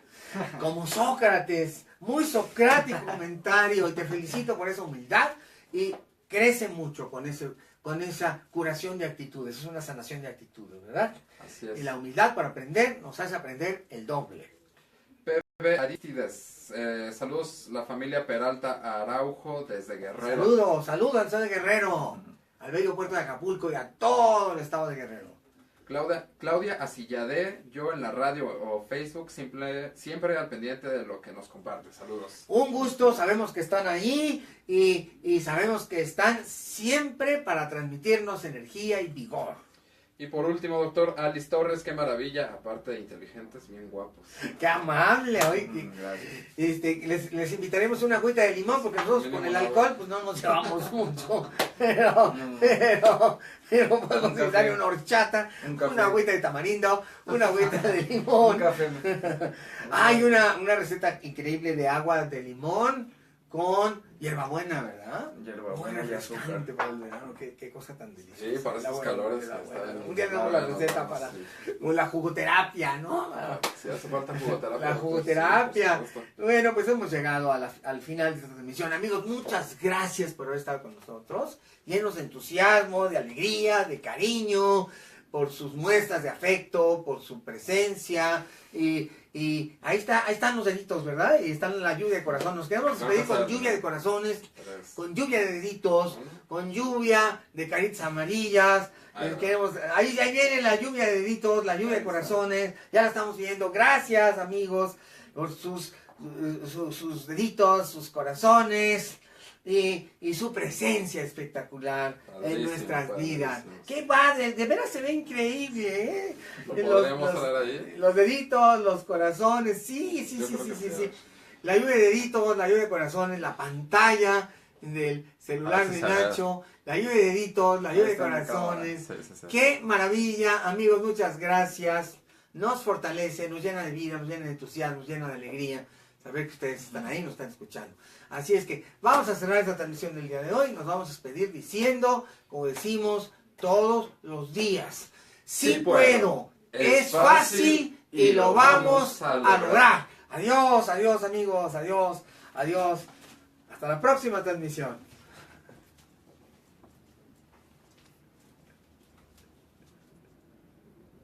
Como Sócrates, muy socrático comentario, y te felicito por esa humildad y crece mucho con esa curación de actitudes, es una sanación de actitudes, ¿verdad? Así es. Y la humildad para aprender nos hace aprender el doble. Pepe Aristides, saludos la familia Peralta Araujo desde Guerrero. Saludos al estado de Guerrero, al bello puerto de Acapulco y a todo el estado de Guerrero. Claudia Asilladé, yo en la radio o Facebook siempre al pendiente de lo que nos comparte. Saludos. Un gusto, sabemos que están ahí y sabemos que están siempre para transmitirnos energía y vigor. Y por último, doctor Alice Torres, qué maravilla, aparte de inteligentes, bien guapos. Qué amable, hoy. Gracias. Les invitaremos una agüita de limón porque nosotros con el alcohol pues no nos llevamos mucho. Pero podemos Un café. darle una horchata, Un café. una agüita de tamarindo, una agüita de limón. Un café. Hay una receta increíble de agua de limón con hierbabuena, ¿verdad? Hierbabuena y azúcar. refrescante para el verano, qué cosa tan deliciosa. Sí, para La estos buena calores. hierbabuena. Un día tenemos la receta para la jugoterapia, ¿no? Sí, hace falta jugoterapia. La doctor, jugoterapia. sí, por supuesto. Bueno, pues hemos llegado al final de esta transmisión. Amigos, muchas gracias por haber estado con nosotros. Llenos de entusiasmo, de alegría, de cariño, por sus muestras de afecto, por su presencia. Y ahí están los deditos, ¿verdad? Y están la lluvia de corazón. Nos quedamos despedir con lluvia de corazones, con lluvia de deditos, con lluvia de caritas amarillas. Ahí viene la lluvia de deditos, la lluvia de corazones. Ya la estamos viendo. Gracias, amigos, por sus deditos, sus corazones. Y su presencia espectacular en nuestras vidas. ¡Qué padre! De veras se ve increíble, ¿eh? ¿Lo podríamos traer ahí? Los deditos, los corazones, sí. Yo creo que sí. La lluvia de deditos, la lluvia de corazones, la pantalla del celular de Nacho, la lluvia de deditos, la lluvia de corazones. Sí. ¡Qué maravilla! Amigos, muchas gracias. Nos fortalece, nos llena de vida, nos llena de entusiasmo, nos llena de alegría. Saber que ustedes están ahí, nos están escuchando. Así es que vamos a cerrar esta transmisión del día de hoy. Nos vamos a despedir diciendo, como decimos todos los días, sí puedo, es fácil y lo vamos a lograr. Adiós, amigos, adiós. Hasta la próxima transmisión.